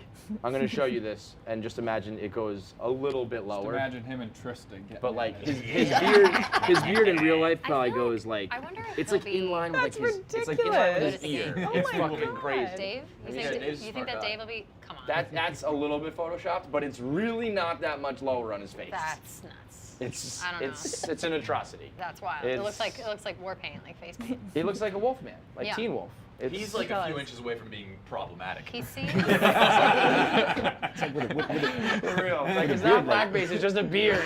I'm gonna show you this, and just imagine it goes a little bit Just lower. imagine him and Tristan getting But like at it. his beard in real life I probably feel like- goes like I wonder if it's he'll like in be- line with like That's his it's like in line with his ridiculous. ear. Oh It's my fucking God. crazy. Dave, you Yeah, think, Dave's you think that smart Dave guy. will be? Come on. That's a little bit photoshopped, but it's really not that much lower on his face. That's nuts. It's I don't know. it's an atrocity. That's wild. It looks like war paint, like face paint. He looks like a wolf man, like Yeah. Teen Wolf. He's like a does. few inches away from being problematic. He seems. for real. Like it's not blackface, it's just a beard.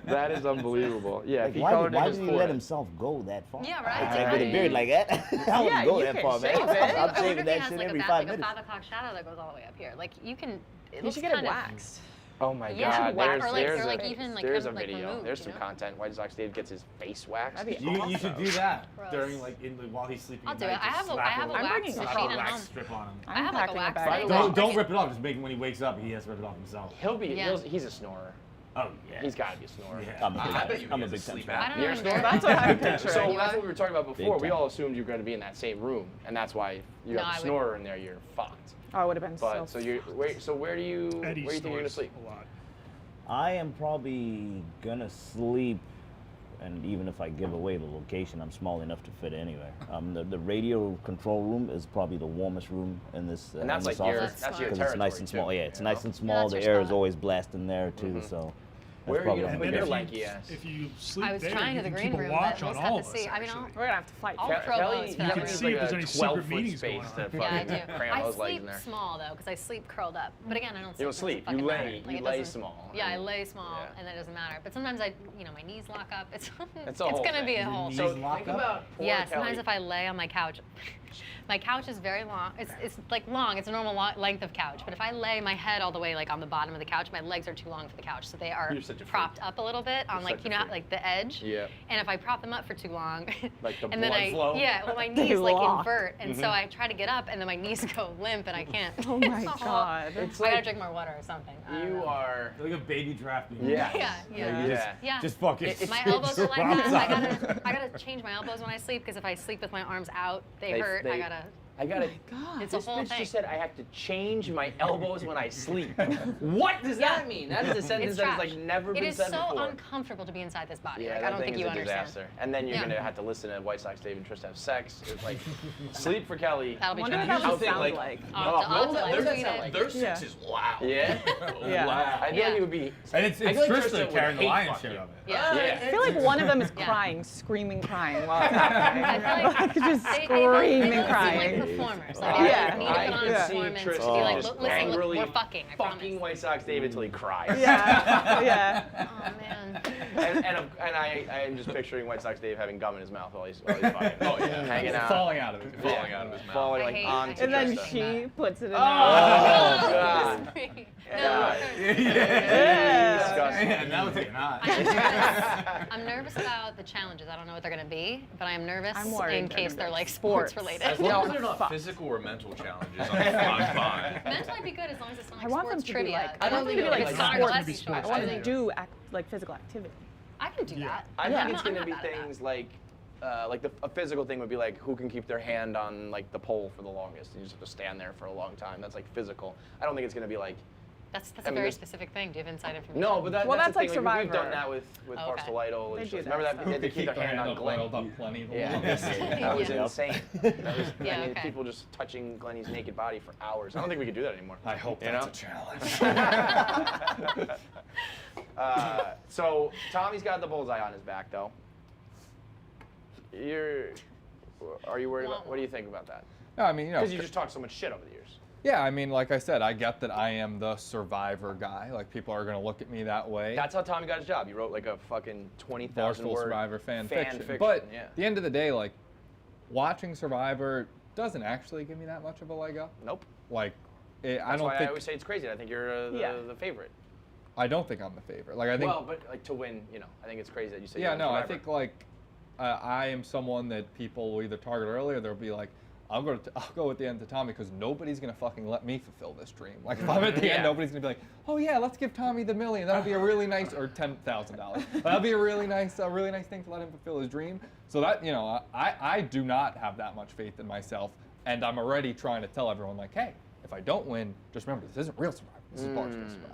That is unbelievable. Yeah, Like, if he why colored did his he let forehead. himself go that far? Yeah, right. Like, with a beard like that, I Yeah, wouldn't go you that can far, man. shave it. I'm I wonder shaving if he that has shit like every a 5 like a minutes. 5 o'clock shadow that goes all the way up here. Like you can. It You looks should get it kind of- waxed. Oh my Yeah, god, wax, or like- there's or a, like even, like, there's a kind of, like, video. removed, There's you some know? content. White Sox Dave gets his face waxed. That'd be You should do that Gross. during like while he's sleeping. I'll at do night, it. I just have a slap wax bringing a slap machine a at wax home. strip on him. I have like a packing a wax bag. thing. Don't Like, rip it off. Just make it when he wakes up. He has to rip it off himself. He'll be. Yeah. He's a snorer. Oh yeah. He's got to be a snorer. Yeah. I bet you I'm a he big has a sleep time I apnea. don't You're a know. snorer? That's what I'm picturing. So that's what we were talking about before. Big We time. all assumed you were going to be in that same room, and that's why you No, have I a would- snorer in there. You're fucked. Oh, it would have been But so you wait. So where do you Eddie think you're gonna snores sleep? a lot. I am probably gonna sleep, and even if I give away the location, I'm small enough to fit anywhere. The radio control room is probably the warmest room in this. And that's in this like your office, that's your 'cause territory it's nice and small. too, Yeah, it's you nice know? and small. that's The your air is spot. always blasting there too. Mhm. So Where are you probably gonna what put I'm your gonna lanky do. ass? If you sleep I was there, trying you to the can green keep a room, watch but on we'll all have of to us. see. I mean, actually. We're gonna have to fight. I'll for it. throw Kelly, those for you that can room. use see like if there's a any 12 secret foot meetings space going to on. Yeah, I fucking do. cram I those legs sleep in there. small though, because I sleep curled up. But again, I don't sleep. You don't so it sleep. doesn't You fucking lay. matter. You it lay doesn't- small. Yeah, I lay small, and that doesn't matter. But sometimes my knees lock up. It's It's a whole gonna be a thing. whole. So Knees lock think up? about poor Yeah, Kelly. sometimes if I lay on my couch, my couch is very long. It's like long. It's a normal length of couch. But if I lay my head all the way like on the bottom of the couch, my legs are too long for the couch. So they are You're sitting propped up a little bit on like, such you a know, freak. like the edge. Yeah. And if I prop them up for too long, Like the and then blood flow? Yeah, well, my They knees like lock. invert, and so I try to get up, and then my knees go limp, and I can't. Oh my It's God. It's I gotta like drink more water or something. I don't you know. are. Like a baby draft being. Yeah. Yeah, yeah. You Yeah. Just fucking. My elbows are like that. outside. I gotta change my elbows when I sleep because if I sleep with my arms out, they They- hurt. they- I gotta. I gotta. God. It's a This whole bitch thing. just said I have to change my elbows when I sleep. What does Yeah. that mean? That is a sentence It's that has trash. like never It been is said so before. uncomfortable to be inside this body. Yeah, like, that I don't thing think is you a understand. disaster. And then you're Yeah. gonna have to listen to White Sox Dave and Tristan have sex. It's like sleep for Kelly. That'll be Wonder what trash. that would Here's the thing, sound like- like. I'll have to what does that tweet sound it. like? Their sex Yeah. is loud. Yeah. Yeah. Loud. I feel like it would be. And it's I feel like Tristan Tristan would carrying the hate lion's fucking. share of it. Yeah. Yeah. I feel like one of them is Yeah. crying, screaming, crying while it's happening. I feel like just they screaming, don't seem crying. like performers. Like, I they need to I put on a can see performance to be Tristan like, just listen, angrily we're fucking. I promise. fucking White Sox Dave until he cries. Yeah. Yeah. Oh man. And I am just picturing White Sox Dave having gum in his mouth while he's fucking. Oh, yeah. Hanging out. Falling out of it. Falling out of his mouth. Falling I like hate- onto And then Tristan. she puts it in Oh, her. God. No, Yeah. Disgusting. Yeah, that was not. I'm nervous about the challenges. I don't know what they're gonna be, but I am nervous I'm worried in they're case gonna they're be like sports. sports related. As long as No, they're not fuck. physical or mental challenges, I'm fine. Mental might be good as long as it's not I like want them sports to be trivia. like. I don't think them to be it's like not sports. gonna be sports. I want them I to do like physical activity. I can do that. I Yeah. think it's I'm gonna not be bad at that. things like a physical thing would be like who can keep their hand on like the pole for the longest. You just have to stand there for a long time. That's like physical. I don't think it's gonna be like. That's I a mean, very there's- specific thing. Do you have inside information? No, but Well, that's the that's thing. like We've done Survivor. that with Oh, okay. Barstool Idol. They It's do just- that remember that stuff. they had to keep their hand on Glenn. Oiled up plenty. Yeah, that Yeah. was insane. That was, Yeah, I mean, okay. people just touching Glenny's naked body for hours. I don't think we could do that anymore. I hope You that's know? a challenge. So Tommy's got the bullseye on his back, though. Are you worried about? What do you think about that? No, I mean, you know, Because you just talked so much shit over the years. yeah, I mean, like I said, I get that I am the survivor guy. Like, people are going to look at me that way. That's how Tommy got his job. He wrote like a fucking 20,000 Barstool word Survivor fan fiction. fiction. But yeah. at the end of the day, like, watching Survivor doesn't actually give me that much of a leg up. Nope. Like, I That's don't why I think always say it's crazy. I think you're the favorite. I don't think I'm the favorite. Like, I think Well, but like to win, I think it's crazy that you say. yeah, you're no, I Survivor. think like I am someone that people will either target early or they'll be like, I'll go at the end to Tommy because nobody's gonna fucking let me fulfill this dream. Like if I'm at the Yeah. end, nobody's gonna be like, oh yeah, let's give Tommy the $1 million. That'll be a really nice or $10,000. That'll be a really nice thing to let him fulfill his dream. So that I do not have that much faith in myself, and I'm already trying to tell everyone like, hey, if I don't win, just remember this isn't real Survivor. This is Barstool Survivor.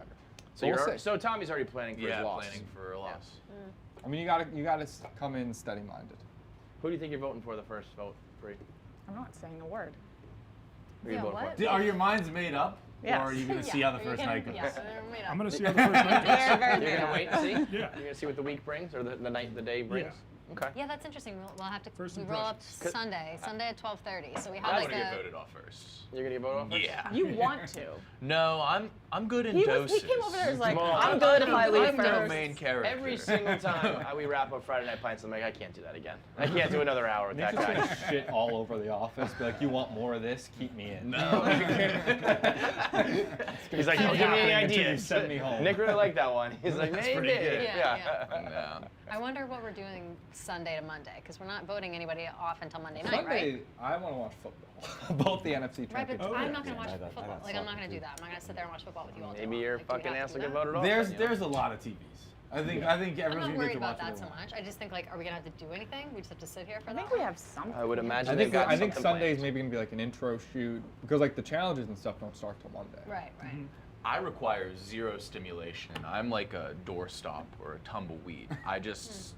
So we'll you're see. so Tommy's already planning for Yeah, his loss. planning for a loss. I mean, you gotta come in steady-minded. Who do you think you're voting for the first vote? Free. I'm not saying a word. Who are you Yeah, voting what? for? Are your minds made up? Yes. Or are you going to Yeah. see how the Are you first gonna- night goes? Yeah, they're made up. I'm gonna see how the first night goes. They're very You're made gonna up. wait and see. Yeah. You're gonna see what the week brings or the day brings. Okay. Yeah, that's interesting. We'll have to. First We roll up impressions. Sunday at 12:30. So we have I like want to get a. voted off first. You're gonna get voted off first? Yeah. You want to. No, I'm good in He doses. came over there and was like, Small. I'm good if I leave I'm no first. main character. Every single time we wrap up Friday Night Pints, I'm like, I can't do that again. I can't do another hour with that Nick's just guy. gonna shit all over the office. Be like, you want more of this? Keep me in. No. He's like, So don't give me any happen until you ideas. send me home. Nick really liked that one. He's like, maybe. pretty good. Yeah, No. I wonder what we're doing Sunday to Monday because we're not voting anybody off until Monday night, Sunday, right? I want to watch football. Both the NFC Right, but championship. I'm not gonna watch I got football. Like I'm not gonna do that. I'm not gonna sit there and watch football with you all day. Maybe long. your Like, do we fucking have ass to will do get that? voted off. There's then, you know? there's a lot of TVs. I think I'm everyone's not going to worried get to watch about that it so alone. much. I just think like, are we gonna have to do anything? We just have to sit here for I that think we long? have something. I would imagine I they've think got I think something Sunday's planned. maybe gonna be like an intro shoot because like the challenges and stuff don't start till Monday. Right, right. I require zero stimulation. I'm like a doorstop or a tumbleweed. I just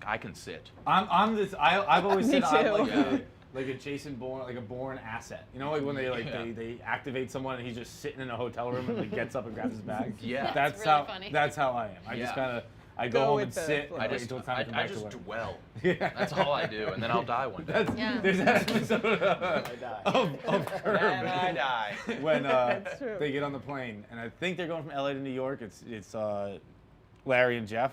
I can sit. I'm this. I've always Me said I'm too. like a Jason Bourne, like a Bourne asset. You know, like when they they activate someone and he's just sitting in a hotel room and like gets up and grabs his bag. Yeah. That's really how funny. that's how I am. I Yeah. just kind of I Go go home with and the sit flow. and I wait just until it's time to come I back to just work. dwell. Yeah. That's all I do, and then I'll die one day. Yeah. There's that episode of Curb And I die. when true. they get on the plane, and I think they're going from LA to New York. It's Larry and Jeff,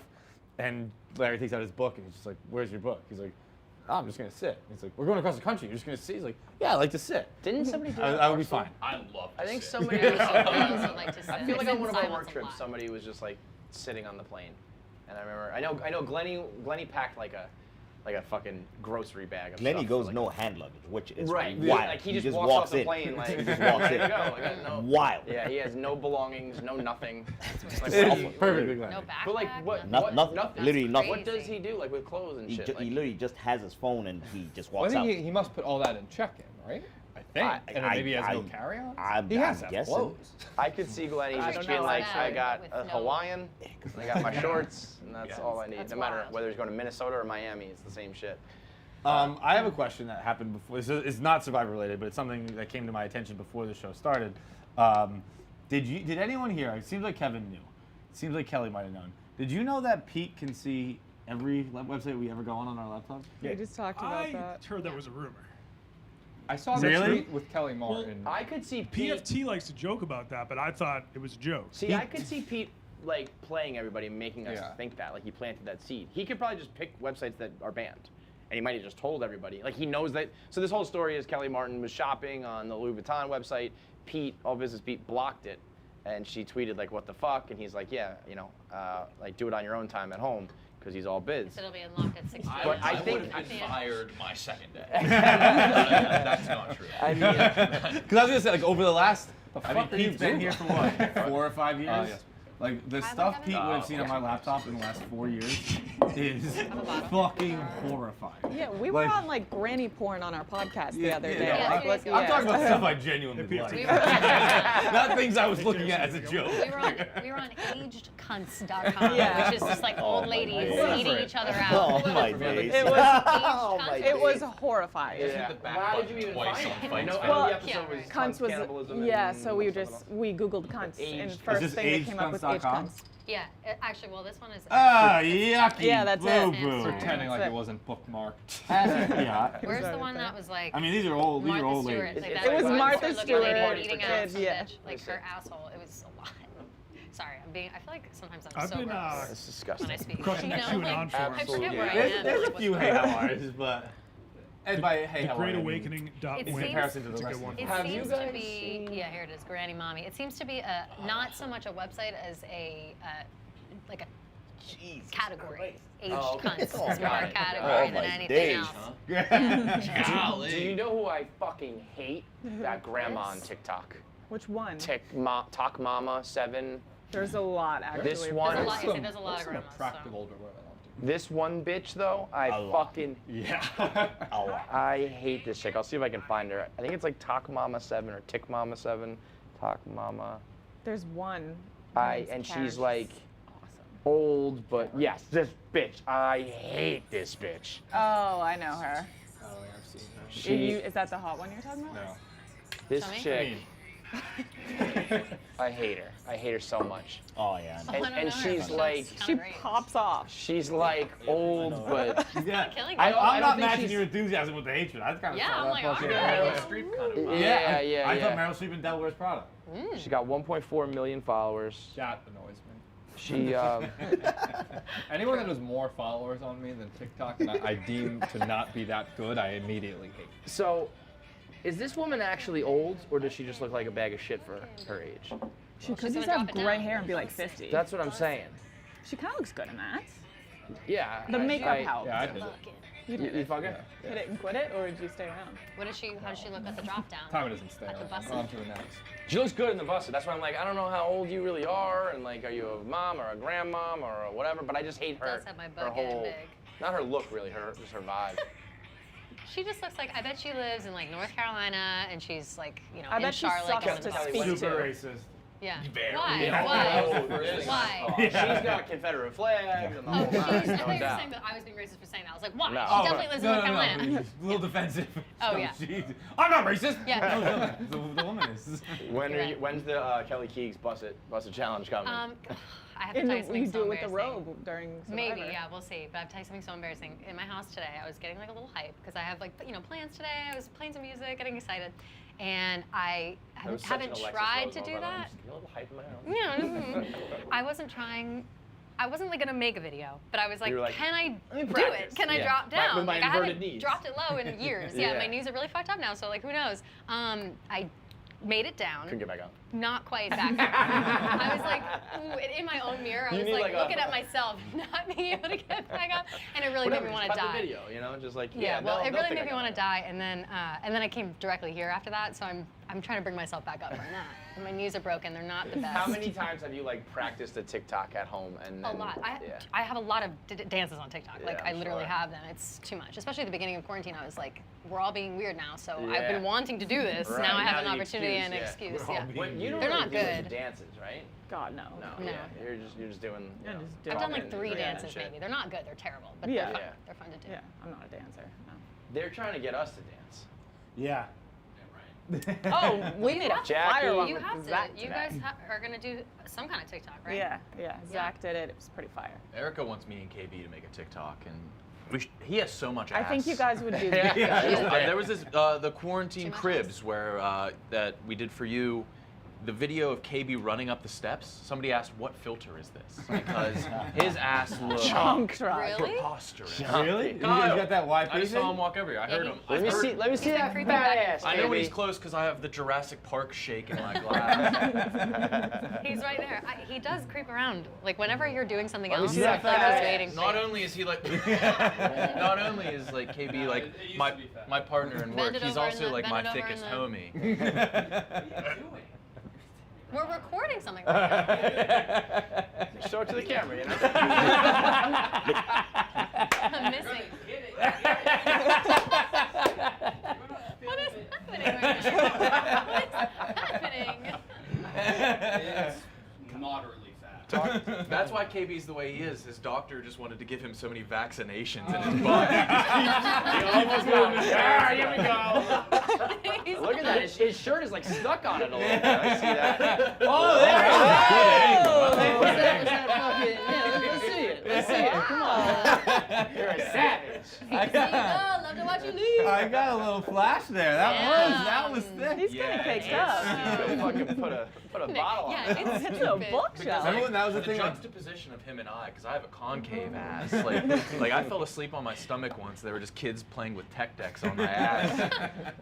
and Larry takes out his book and he's just like, "Where's your book?" He's like, "Oh, I'm just gonna sit." He's like, "We're going across the country. You're just gonna sit?" He's like, "Yeah, I like to sit. Didn't somebody do I, that? I would be Barstool? fine." I love. I think sit. somebody. I also like to sit. I feel like sit on in one of our silence work a trips, lot. somebody was just like sitting on the plane. And I know Glenny packed like a fucking grocery bag of Glenny stuff. goes like, no hand luggage, which is right. wild. Like he just walks off the in. plane like He just walks there in. you go. I got no, Wild. Yeah, he has no belongings, no nothing. Like, Perfectly glad. No backpack. But like what? Nothing. Nothing. Literally nothing. What does he do like with clothes and He, shit? he literally just has his phone and he just Well, I walks think out. he must put all that in check-in, right? I think. And then maybe he has no carry-on. I'm He has guessing. to have clothes. I could see Glenny I just don't being know like, that. I got With a no- Hawaiian, I got my shorts, and that's all I need. That's No matter wild. whether he's going to Minnesota or Miami, it's the same shit. I have a question that happened before. It's not Survivor related, but it's something that came to my attention before the show started. Did anyone here? It seems like Kevin knew. It seems like Kelly might have known. Did you know that Pete can see every website we ever go on our laptop? We just talked about I that. heard that was a rumor. I saw the Really? tweet with Kelly Martin. I could see Pete. PFT likes to joke about that, but I thought it was a joke. See, I could see Pete like playing everybody and making us Yeah. think that, like he planted that seed. He could probably just pick websites that are banned, and he might have just told everybody. Like he knows that. So this whole story is Kelly Martin was shopping on the Louis Vuitton website. Pete, All Business Pete, blocked it, and she tweeted like, "What the fuck?" And he's like, "Yeah, like do it on your own time at home." Because he's all biz. So it'll be unlocked at 6 But p.m. I I think- would have been Yeah. fired my second day. That's not true. I mean, Because I was gonna say, like over the last, fuck are you Pete's been doing? here for what, 4 or 5 years? yes. Like the Hi, stuff Kevin. Pete would have seen on my laptop in the last 4 years is fucking horrifying. Yeah, we were Like- on like granny porn on our podcast the Yeah, other yeah, day. no, Yeah, Like, seriously. I'm talking about yeah. stuff I genuinely Hey, like. We were, Not things I was looking at as a joke. we were on agedcunts.com, Yeah. which is just like old my ladies days. eating each other Oh out. my days. It was Oh my it was days. horrifying. yeah. the back How did button you even twice find on it? Feits. I know Well, the episode yeah, was right. Cunts was cannibalism. yeah. and So we something else. googled cunts and Aged- first Is this thing that came up was age agedcunts.com? cunts. Yeah, actually, well, this one is. Ah, yucky. Yeah, that's it. boo boo. Pretending like That's it it. wasn't bookmarked. Yeah. Where's the Exactly. one that was like? I mean, these are old Martha ladies. Stewart. Like It that was one Martha looking Stewart. lady eating out Kid, some yeah. bitch, like her asshole. It was a lot. Sorry, I feel like sometimes I'm I've so been gross It's disgusting. when I speak. Crushing You that know, chewing like, on for I us. forget where I There's, am. there's like, a what's few going hey on. how hours, but and by hey The how Great I mean, Awakening. It in seems- comparison to the It's a rest good of one. them. It Have you seems to guys be, yeah, here it is, Granny Mommy. It seems to be not so much a website as a like a category. Aged cunts is more a got it. category Oh than my anything days. else. Golly. Do you know who I fucking hate? That grandma on TikTok. Which one? Talk Mama 7. There's a lot actually. This one- There's a lot, there's a lot of Some grandmas. attractive So. older women on This one bitch though, I A lot. fucking Yeah. I hate this chick. I'll see if I can find her. I think it's like Talk Mama 7 or Tik Mama 7. Talk Mama. There's one. Her name's And Karen. she's like awesome. old, but yes, this bitch. I hate this bitch. Oh, I know her. Oh, yeah, I've seen her. She, Is that the hot one you're talking about? No. this Show me. chick, I hate her. I hate her so much. Oh yeah. Oh, I don't And know her, she's but like- that's She kinda great. pops off. She's like old, but Yeah. Killing I, it. I I'm don't not think matching she's- your enthusiasm with the hatred. That's kind of Yeah, I'm like, all right. Meryl Streep kind of vibe. yeah, I thought yeah. Meryl Streep in Devil Wears Prada. She got 1.4 million followers. That annoys me. She Anyone that has more followers on me than TikTok and I deem to not be that good, I immediately hate. so. Is this woman actually old, or does she just look like a bag of shit for her age? She could she's just gonna have drop it gray down. hair and be like 50. That's what I'm saying. She kind of looks good in that. Yeah. The makeup helps. Yeah, I did it. You You, did you it. fucking? Hit it and quit it, or did you stay around? What does she? How does she look at the drop down? Time it doesn't stay At the on. bus. On to the next. She looks good in the busted. That's why I'm like, I don't know how old you really are, and like, are you a mom or a grandmom or a whatever? But I just hate her. Does have my her butt getting whole, big. not her look really, just her vibe. She just looks like, I bet she lives in like North Carolina and she's like, you know, I in bet she Charlotte. sucks going to the speak bus. Super to. racist. Yeah. Very. Why? Yeah. Why? Yeah. Why? She's got Confederate flags and the Oh, whole she was, I nine, thought no you were doubt. saying that I was being racist for saying that. I was like, why? No. She definitely lives in North Carolina. No, a little defensive. Oh, No, yeah. I'm not racist. Yeah. No, the woman is. When are You're you, right. when's the Kelly Keegs busted challenge coming? I have to And tell you something you so do it with the embarrassing. robe during Survivor. Maybe, yeah, we'll see. But I'll tell you something so embarrassing. In my house today, I was getting like a little hype because I have like, you know, plans today. I was playing some music, getting excited. And I That was such an haven't Alexis tried Rose to do moment. I'm that. just getting a little hype in my house. Yeah, I wasn't trying. I wasn't like gonna make a video, but I was like, You were like, can I "Let me do practice." it? Can I Yeah. drop With down? my Like I inverted haven't knees. dropped it low in years. Yeah, Yeah. my knees are really fucked up now. So like, who knows? I made it down. Couldn't get back up. Not quite back up. I was like, ooh, in my own mirror, I You was need, like like, looking at myself, not being able to get back up, and it really Whatever, made me want just to cut die. the video, you know, just like Yeah, well, it they'll really think made me I want to got die, and then I came directly here after that, so I'm trying to bring myself back up right now. And my knees are broken; they're not the best. How many times have you like practiced a TikTok at home? And A lot. I have a lot of dances on TikTok. Like Yeah, I I'm literally sure. have them. It's too much. Especially at the beginning of quarantine, I was like, we're all being weird now, so I've Yeah. been wanting to do this. Right, Now I have now an the opportunity and an excuse, excuse. We're all Yeah. being Well, you don't They're really not do the good. dances, right? God, no. No. No. Yeah. You're just doing. Yeah, you know, just do I've it. done like 3 Yeah, dances shit. maybe. They're not good. They're terrible, but Yeah. they're fun. Yeah. They're fun to do. Yeah, I'm not a dancer. No. They're trying to get us to dance. Yeah. Oh, we made a Jackie. fire one You with have Zach to. You today. guys are gonna do some kind of TikTok, right? Yeah. Zach did it. It was pretty fire. Erica wants me and KB to make a TikTok, and he has so much ass. I think you guys would do Yeah. that. There was this the quarantine Too much cribs where that we did for you. The video of KB running up the steps. Somebody asked, "What filter is this?" Because his ass looked Chunk truck. Really? preposterous. Really? You Kyle, guys got that YP I just saw thing? him walk over here. I heard him. Let me see. Let me see been that creeping fat back and ass. forth. I know when baby. he's close because I have the Jurassic Park shake in my glass. He's right there. He does creep around. Like whenever you're doing something Let me else, see I that feel like fat he's ass. waiting for Not you. only is he like, not only is like KB like my partner in Bend work, it he's over also and like then my bend it over thickest and homie. We're recording something right now. Show it to the camera, you know. I'm missing. What is happening right now? What is happening? Moderately fat. That's why KB's the way he is. His doctor just wanted to give him so many vaccinations in his body. He almost got me. Ah, here we go. He's Look at that. His shirt is like stuck on it a little bit. I see that. Oh, there What's that fucking? Yeah, let's see it. Let's see it. Come on. You're a savage. love to watch you leave. I got a little flash there. That was thick. He's Yeah, getting caked it's- up. You fucking put a bottle on Yeah, it. it's It's a stupid. bookshelf. Remember when that was the the thing, like- juxtaposition of him and I, because I have a concave ass. Like I fell asleep on my stomach once. There were just kids playing with tech decks on my ass,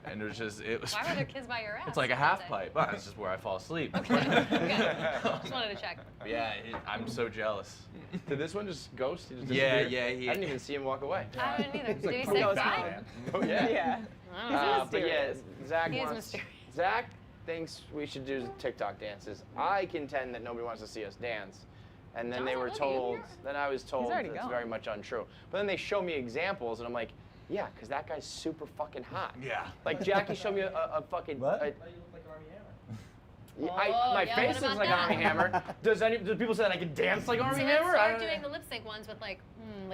and it was. Why were there kids by your ass? It's like a half pipe. Well, that's just where I fall asleep. Okay. Just wanted to check. Yeah, I'm so jealous. Did this one just ghost? He just Yeah, disappeared? yeah. I didn't even see him walk away. I didn't either. Did he like say goes bye? home. Oh yeah. Yeah. I don't know. But yeah, mysterious. Zach He is wants. mysterious. Zach thinks we should do TikTok dances. I contend that nobody wants to see us dance. And then John's they were already told. here. Then I was told already that's going. very much untrue. But then they show me examples, and I'm like, yeah, because that guy's super fucking hot. Yeah. Like Jackie showed me a fucking. What? a- You look like Army Hammer. Oh, my yeah, face what looks about like that? Army Hammer. Do people say that I can dance like Army So Hammer? let's I start don't- doing the lip sync ones with like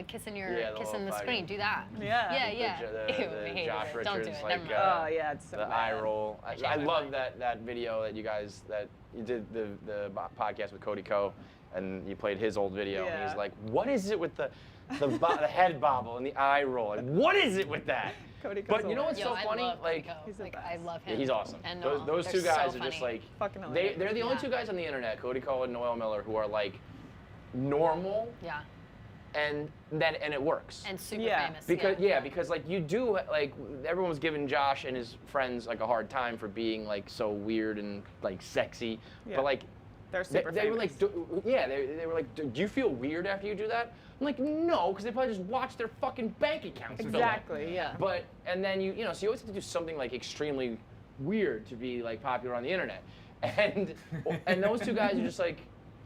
kissing Yeah, the kissing little the fucking- screen. Do that. Yeah. Yeah, yeah. The Ew, I hated Josh it. Don't do Richards, it. like, Never mind. Oh yeah, it's so the bad. eye roll. changed I my love mind. that video that you guys that you did the podcast with Cody Ko, and you played his old video, and Yeah. he's like, "What is it with the head bobble and the eye roll? Like, what is it with that?" Cody Ko's But you know what's Yo, so I funny? love Like, Cody Ko. He's the Like, best. I love yeah, him. he's awesome. And Those, Noel. those They're two guys so are just funny. like Fucking they're hilarious. the only Yeah. two guys on the internet, Cody Ko and Noel Miller, who are like normal Yeah. and it works. And super Yeah. famous. Because like you do like everyone was giving Josh and his friends like a hard time for being like so weird and like sexy, Yeah. but like They're they, super they were famous. like they were like, do you feel weird after you do that? I'm like, no, because they probably just watch their fucking bank accounts fill up. Exactly. Yeah. But and then you know so you always have to do something like extremely weird to be like popular on the internet, and those two guys are just like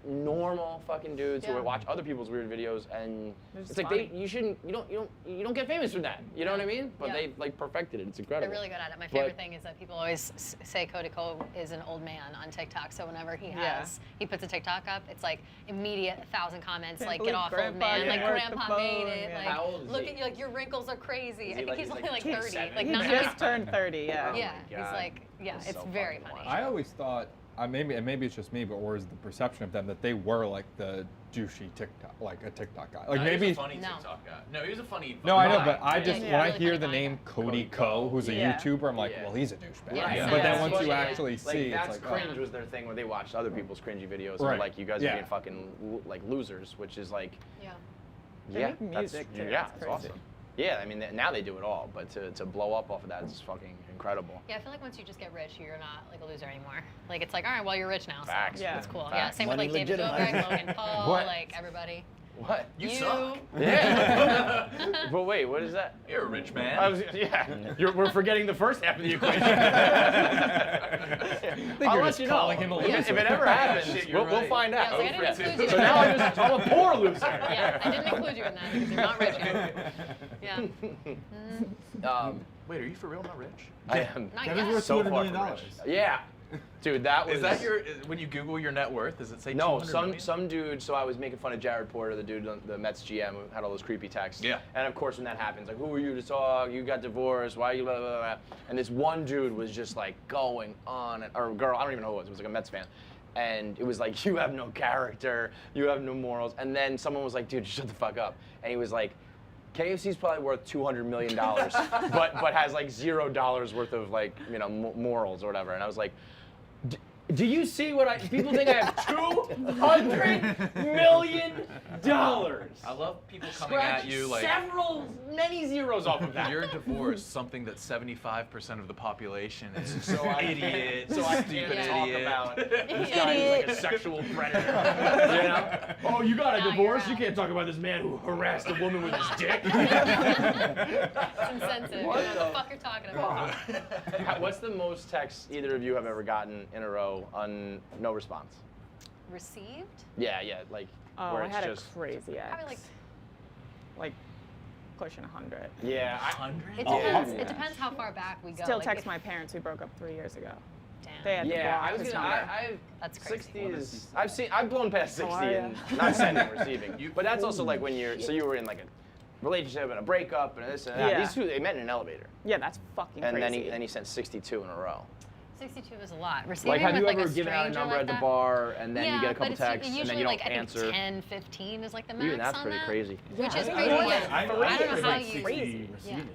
normal fucking dudes Yeah. who watch other people's weird videos, and They're it's just like funny. you don't get famous from that. You know what I mean? But Yeah. they like perfected it. It's They're incredible. really good at it. My But- favorite thing is that people always say Cody Ko is an old man on TikTok. So whenever he puts a TikTok up, it's like immediate 1,000 comments, Can't like get believe off old Grandpa man, didn't like work Grandpa the made phone, it, yeah. like How old is look he? at you, like your wrinkles are crazy. Is I he think like- he's he's only like like 30, 7? like He not just turned 30. Yeah. Yeah, my he's God. like That's it's so very fucking funny. wild. I always thought, maybe it's just me, but or is the perception of them that they were like the douchey TikTok, like a TikTok guy. Like He maybe. was a funny No. TikTok guy. No, he was a funny. No, I know, guy. but I Yeah, just yeah, when I really hear funny the guy. name Cody Cody Ko, Ko. who's a Yeah. YouTuber, I'm like, Yeah. well, he's a douchebag. Yeah, Right. But then yeah. once you Yeah. actually Like see, that's it's like, cringe was their thing where they watched other people's cringy videos and Right. were like, you guys are Yeah. being fucking like losers, which is like, Yeah. They yeah, make music, that's, too. yeah, It's it's crazy. awesome. Yeah, I mean, now they do it all, but to blow up off of that is fucking incredible. Yeah, I feel like once you just get rich, you're not like a loser anymore. Like it's like, all right, well you're rich now, so Facts. Yeah. that's cool. Facts. Yeah, same with Money like David legitimized. Dobrik, Logan Paul, What? like everybody. What? You suck. Yeah. But wait, what is that? You're a rich man. We're forgetting the first half of the equation. I'll you're let just you know. calling him a If loser. it ever happens, Shit, you're we'll right. find Yeah, out. I was like, I didn't include you So in now that. I'm a poor loser. Yeah, I didn't include you in that because you're not rich yet. Yeah. Wait, are you for real not rich? I am Not Kevin's yet. worth so $200 far million. from rich. Yeah. Dude, that was... Is that when you Google your net worth, does it say No, 200 million? some dude. So I was making fun of Jared Porter, the dude, the Mets GM, who had all those creepy texts. Yeah. And of course, when that happens, like, who are you to talk? You got divorced. Why are you blah blah blah? And this one dude was just like going on, or girl, I don't even know who it was. It was like a Mets fan. And it was like, you have no character, you have no morals. And then someone was like, dude, shut the fuck up. And he was like, KFC's probably worth $200 million, but has like $0 worth of like, you know, morals or whatever. And I was like, do you see what people think I have $200 million? I love people coming at you like many zeros off of that. you're divorced, something that 75% of the population is So I idiot, so I stupid can't talk idiot. about this guy who's like a sexual predator. You know? Oh, you got a Now divorce? you're You can't talk about this man who harassed a woman with his dick. It's insensitive. You know what the fuck you're talking about. What's the most texts either of you have ever gotten in a row on no response? Received? Yeah, like Oh, where I it's had just a crazy ex. Probably like pushing 100. yeah. 100? it Oh, depends. yeah. It depends how far back we go. Still like, text if- my parents who broke up 3 years ago. Damn. They had to Yeah, block I was his gonna. number. That's crazy. 60 is. I've blown past 60 How are ya? and not sending, receiving. But that's also like when you're. So you were in like a relationship and a breakup and this and that. Yeah. These two, they met in an elevator, Yeah, that's fucking and crazy. then he sent 62 in a row. 62 is a lot. Receiving Like, have with you like ever a given out a stranger number like at the that? bar and then yeah, you get a but couple it's texts usually and then you like, don't answer? I think 10, 15 is like the max Even that's on pretty that. crazy. Which is I crazy. don't Yeah. know. I don't know how like you. 60 receiving.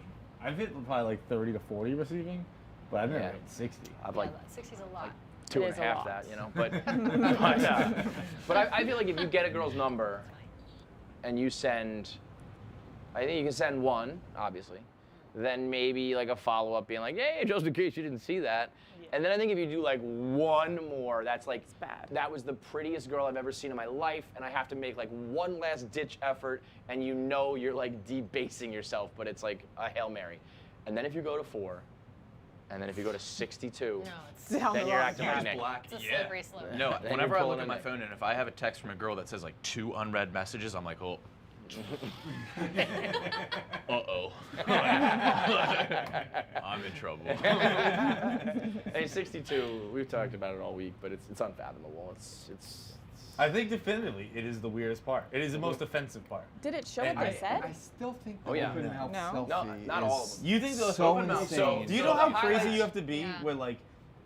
I've hit probably like 30 to 40 receiving, but I've never Yeah. hit 60. I've Yeah, like 60's a lot. two It and is a a half lot. that, you know. But I feel like if you get a girl's number and you send, I think you can send one, obviously, then maybe like a follow up being like, hey, just in case you didn't see that. And then I think if you do like one more, that's like, It's bad. that was the prettiest girl I've ever seen in my life, and I have to make like one last ditch effort, and you know you're like debasing yourself, but it's like a Hail Mary. And then if you go to 4, and then if you go to 62, No, it's Down then the you're wrong acting path. like Nick. Black. a Yeah. slippery slope. No, Then whenever you're I look pulling at in my there. phone and if I have a text from a girl that says like 2 unread messages, I'm like, oh. Uh-oh. I'm in trouble. Hey, 62, we've talked about it all week, but it's unfathomable. It's I think definitively it is the weirdest part. It is the most offensive part. Did it show And what they said? I still think the Oh, yeah. open mouth No. selfie not all of is them. You think the so open mouth? insane. So, do you So know how the crazy highlights- you have to be Yeah. where like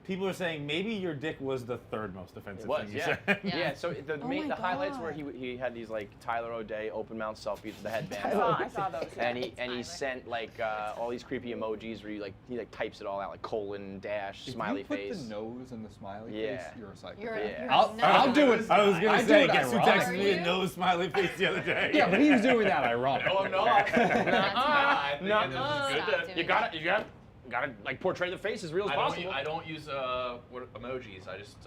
people are saying maybe your dick was the third most offensive It was, thing you yeah. said? Yeah. Yeah, so the Oh my the highlights where God. he had these like Tyler O'Day open mouth selfies with the headband. I saw those. Yeah. And he Tyler. sent like all these creepy emojis where he types it all out like colon dash If smiley you put face. the nose and the smiley Yeah. face, you're a psycho. You're, Yeah. you're I'll no. do it. I was I gonna do say, it guess who ironic. texted me a Are you? no smiley face the other day? Yeah, but he's doing that ironic. No, I'm not. I think Nuh-uh. it is good Stop to- doing You gotta like portray the face as real as possible. I don't use what emojis. I just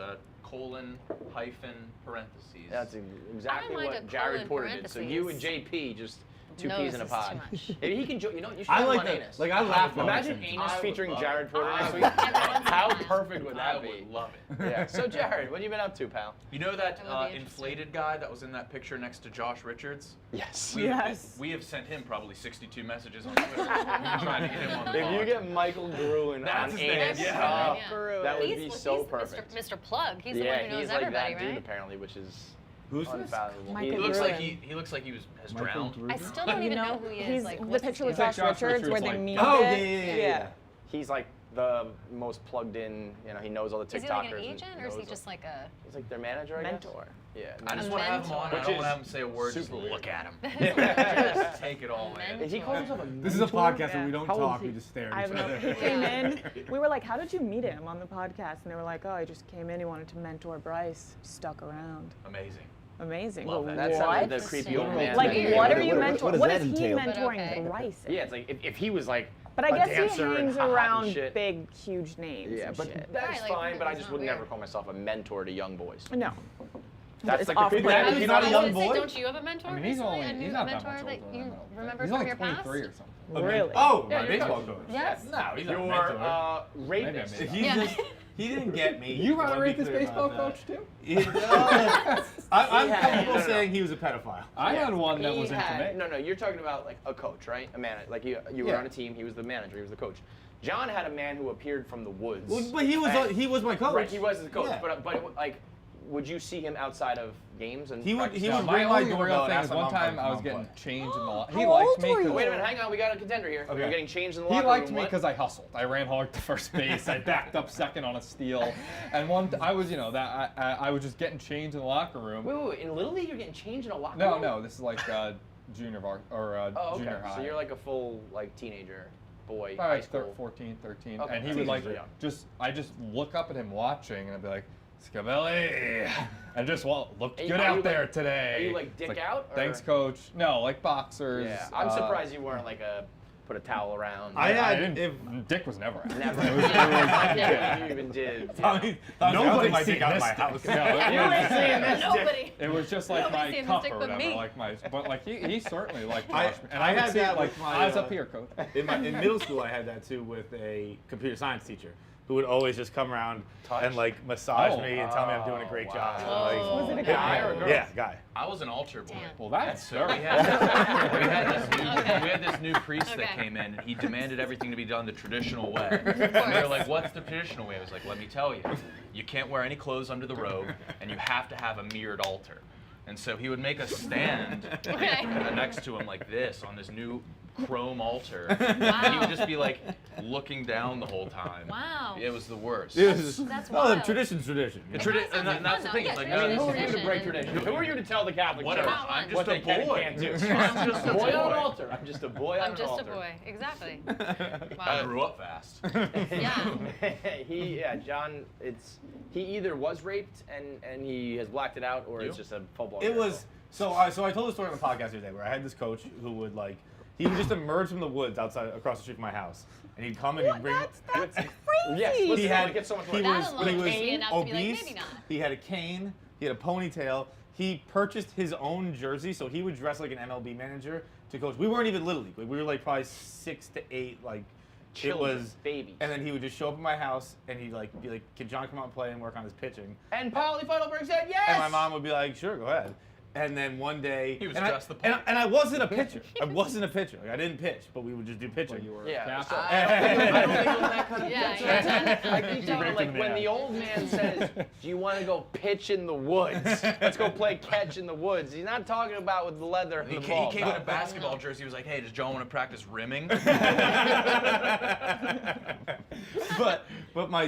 colon hyphen parentheses. That's exactly mind a what Jared colon Porter did. So you and parentheses. JP just two Nose peas in a is pod. too much. If he can, you know, you should I have like him on that. Anus. Like I laugh. when I Imagine see it. Anus I would featuring love Jared it. Porter I next would week. love it. How perfect would I that be? would love it. Yeah. So Jared, what have you been up to, pal? You know that That would be interesting. inflated guy that was in that picture next to Josh Richards? Yes. Yes. We have sent him probably 62 messages on Twitter. We've been trying to get him on the If you pod. get Michael Gruen That's on his name, Anus, yeah. oh, that would be He's so Mr. perfect. Mr. Plug. He's the Yeah, one who knows he's like everybody, that dude right? apparently, which is Who's this? unfathomable. Michael He Gruen. looks like he looks like he has drowned. I still don't even know who he is. He's Like, the what's picture his with name? Josh Josh Richards where Richards, they like- meet. Oh, it. yeah. He's like the most plugged in. You know, he knows all the TikTokers. Is he like an and agent or is he knows- just like a? He's like their manager, I guess. Mentor. Yeah. I just A want to have him on. I Which don't want is to have him say a word. Just super weird. look at him. Yeah. Just take it all in. Is he calls himself a This is a podcast where we Yeah. don't How old talk, is he? we just stare I at have each no. other. He came in. We were like, "How did you meet him on the podcast?" And they were like, "Oh, he just came in. He wanted to mentor Bryce. Stuck around." Amazing. Amazing. Love But that. That sounded what? the creepy old man. Like, that- what are you What mentoring? does What that is he entail? mentoring Okay. Bryce in? Yeah, it's like if he was like But I a guess he dancer and hangs hot and around shit. big, huge names. Yeah, and but shit. that's Right, like, fine. But I it's just not would never weird. call myself a mentor to young boys. No. That's It's like the off-putting. creepy. I was He's not a gonna young say, boy? Don't you have a mentor? I mean, he's recently? only, a new he's not that mentor much older that than you him, I don't think. remember He's from only your 23 past? or something. Really? Oh, Yeah, my you're baseball coach. coach. Yes. No, he's not a Your mentor. rapist. Maybe I He Yeah. just he didn't get me. You want I'll to be rate this clear baseball about coach too? that. I'm had- comfortable no, no. saying he was a pedophile. I Yeah. had one that He was into had- me. No, you're talking about like a coach, right? A man, like you were Yeah. on a team. He was the manager. He was the coach. John had a man who appeared from the woods. Well, but he was my coach. Right, he was the coach. Yeah. But like, would you see him outside of games and He would- practice? he No, would my bring my only doorbell real and thing ask is my one mom time if I my was mom getting played. changed in the locker. How He liked old me were you? because Wait a minute, hang on. We got a contender here. Okay. We're getting changed in the he locker liked room. me What? because I hustled. I ran hard to first base. I backed up second on a steal, and I was, I was just getting changed in the locker room. Wait. In Little League, you're getting changed in a locker No, room? no, this is like junior Oh, okay. junior high. So you're like a full like teenager boy, Probably high school. 14, 13, Okay, and he that's would like usually young. I just look up at him watching, and I'd be like, Scavelli, and just looked Are you- good are out you, there like- today. are you, like, dick It's out, or- Thanks, coach. No, like boxers. Yeah, I'm surprised you weren't like put a towel around. I had- didn't, if- Dick was never out. Never. It was Yeah, you even did. Tommy, Nobody's my dick seen out of this my dick. house. No, You ain't seeing this dick. Nobody. it was just like Nobody's my seen this cup dick or but whatever. me. But like he certainly liked I- Josh. And I would had see, that like, with my, eyes up here, coach. In middle school, I had that too with a computer science teacher who would always just come around and like massage Oh. me and tell me I'm doing a great job. wow. Like, Was it a yeah, guy or a girl? Yeah, guy. I was an altar boy. Damn. Well, that's So we very had this new priest that Okay. came in, and he demanded everything to be done the traditional way. And we were like, "What's the traditional way?" I was like, "Let me tell you. You can't wear any clothes under the robe, and you have to have a mirrored altar." And so he would make us stand Okay. next to him like this on this new chrome altar. Wow. And he would just be like looking down the whole time. Wow. It was the worst. That's oh, wild. the tradition's tradition. The It tradi- sounds and, like that's the fun, thing. though. It's like, Yeah, no, it's Who really are you to break tradition. tradition? Who are you to tell the Catholic whatever. Church I'm just what a they can and boy. can't do? I'm just a boy on boy. an altar. I'm just a boy on I'm an just a altar. boy. Exactly. I Wow. grew up fast. Yeah. John, he either was raped and he has blacked it out, or it's You? just a full blown. It was so I told a story on the podcast the other day where I had this coach who would he would just emerge from the woods across the street from my house, and he'd come and he'd bring. That's crazy. Yes, He listen, had it gets so much he worse. That was alone is enough to be like, obese. maybe not. He had a cane. He had a ponytail. He purchased his own jersey, so he would dress like an MLB manager to coach. We weren't even Little League. Like, we were like probably 6 to 8. Like Children, it was babies. And then he would just show up at my house, and he'd be like, "Can John come out and play and work on his pitching?" And Feitelberg said yes. And my mom would be like, "Sure, go ahead." And then one day, He was and dressed the and, part. and I wasn't a pitcher. I wasn't a pitcher. Like, I didn't pitch, but we would just do pitching. you were Yeah. captain. So, I don't think it was that kind of Yeah, I keep telling him, raped like him in when the the ass. old man says, "Do you want to go pitch in the woods? Let's go play catch in the woods." He's not talking about with the leather and He the came, ball. in a basketball jersey. He was like, "Hey, does John want to practice rimming?" but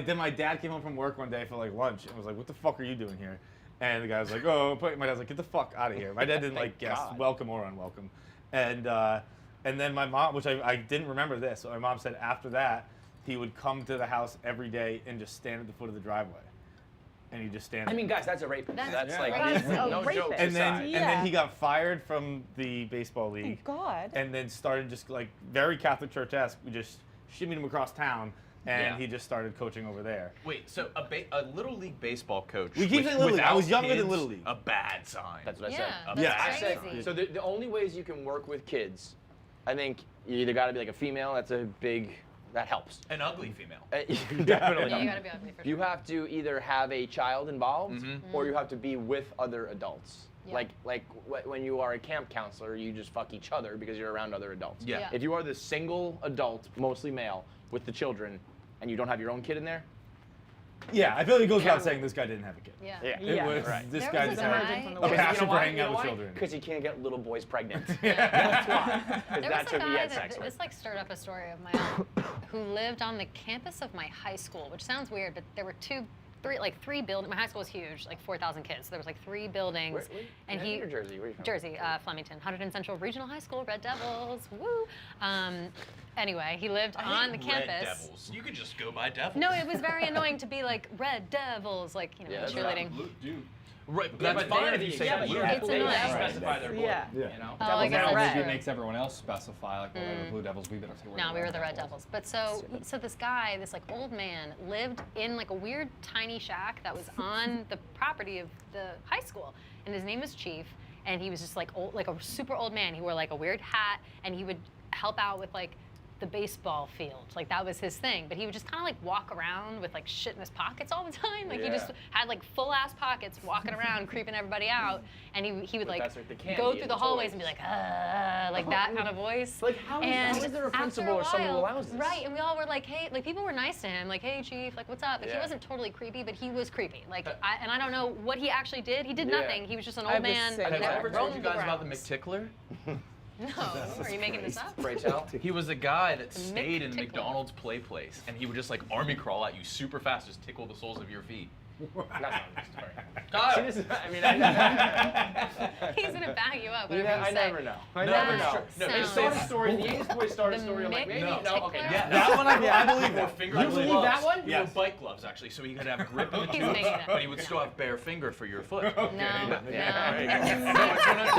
then my dad came home from work one day for like lunch and was like, "What the fuck are you doing here?" And the guy was like, "Oh," my dad's like, "Get the fuck out of here." My dad didn't Thank guess God. welcome or unwelcome, and then my mom, which I didn't remember this, so my mom said after that he would come to the house every day and just stand at the foot of the driveway, and he'd just stand. I mean, guys, that's a rapist. That's Yeah. like That's a no rapist. joke and then aside. and Yeah. then he got fired from the baseball Oh, league. God. And then started just like very Catholic Church-esque. We just shimmied him across town, and Yeah. he just started coaching over there. Wait, so a Little League baseball coach We keep saying Little League. I without was younger than kids, Little League. A bad sign. That's what I Yeah, said. that's Yeah. I said crazy. so. The only ways you can work with kids, I think you either got to be like a female. That's a big. That helps. An ugly female. Definitely. Yeah, you gotta be ugly for sure. You have to either have a child involved, Mm-hmm. or you have to be with other adults. Yeah. Like when you are a camp counselor, you just fuck each other because you're around other adults. Yeah. Yeah. If you are the single adult, mostly male, with the children, and you don't have your own kid in there, Yeah, I feel like it goes without saying this guy didn't have a kid. Yeah. yeah. It Yeah. was Right. this There guy was just a had guy- from the a woods. passion for hanging out with children. Because he can't get little boys pregnant. Yeah. That's why. Because There was that's a who he guy had that sex with. this like stirred up a story of my own, who lived on the campus of my high school, which sounds weird, but there were three buildings. My high school was huge, like 4,000 kids. So there was like 3 buildings, and New he York or Jersey? Where are you from? Jersey, Flemington, Huntington Central Regional High School, Red Devils, woo. Anyway, he lived on the Red campus. Devils. You could just go by Devils. No, it was very annoying to be like Red Devils, like Yeah, that's cheerleading. Right, Yeah, that's but fine they're if you the say exception. blue. It's They annoying. specify their blue. Yeah. Yeah. You know? Oh, I guess Now that's maybe true. it makes everyone else specify, like, whatever, Blue Devils, we better say we're No, the we were the Red Devils. Devils. But so this guy, this like old man, lived in like a weird tiny shack that was on the property of the high school, and his name was Chief, and he was just like old, like a super old man. He wore like a weird hat, and he would help out with like the baseball field. Like that was his thing. But he would just kind of like walk around with like shit in his pockets all the time. Like he just had like full ass pockets walking around, creeping everybody out. And he would like that's like the candy go and through the the hallways toys. and be like that kind of voice. Like, how is there a principal or someone who allows this? Right, and we all were like, hey, like people were nice to him, like, hey, Chief, like, what's up? Like, he Yeah. wasn't totally creepy, but he was creepy. Like, I don't know what he actually did. He did Yeah. nothing. He was just an I old have the man. same that Have I ever told roamed you guys about the grounds. McTickler? No, are you making this up? Pray tell. He was a guy that stayed in the McTickler. McDonald's play place, and he would just like army crawl at you super fast, just tickle the soles of your feet. That's not a good story. Kyle! See, this is, I mean, I He's gonna bag you up. You Whatever know, you I say. never know. I No, never no, know. sure. No, They it's start a so- story. The 80s boys start a The story. I'm like, maybe. Mick No, okay. Tickler? Yeah, That one I believe He wore that. fingerless You believe gloves. that one? He wore bike gloves actually, so he could have grip in the He's tubes, making it up. but he would still have bare finger for your foot. No, A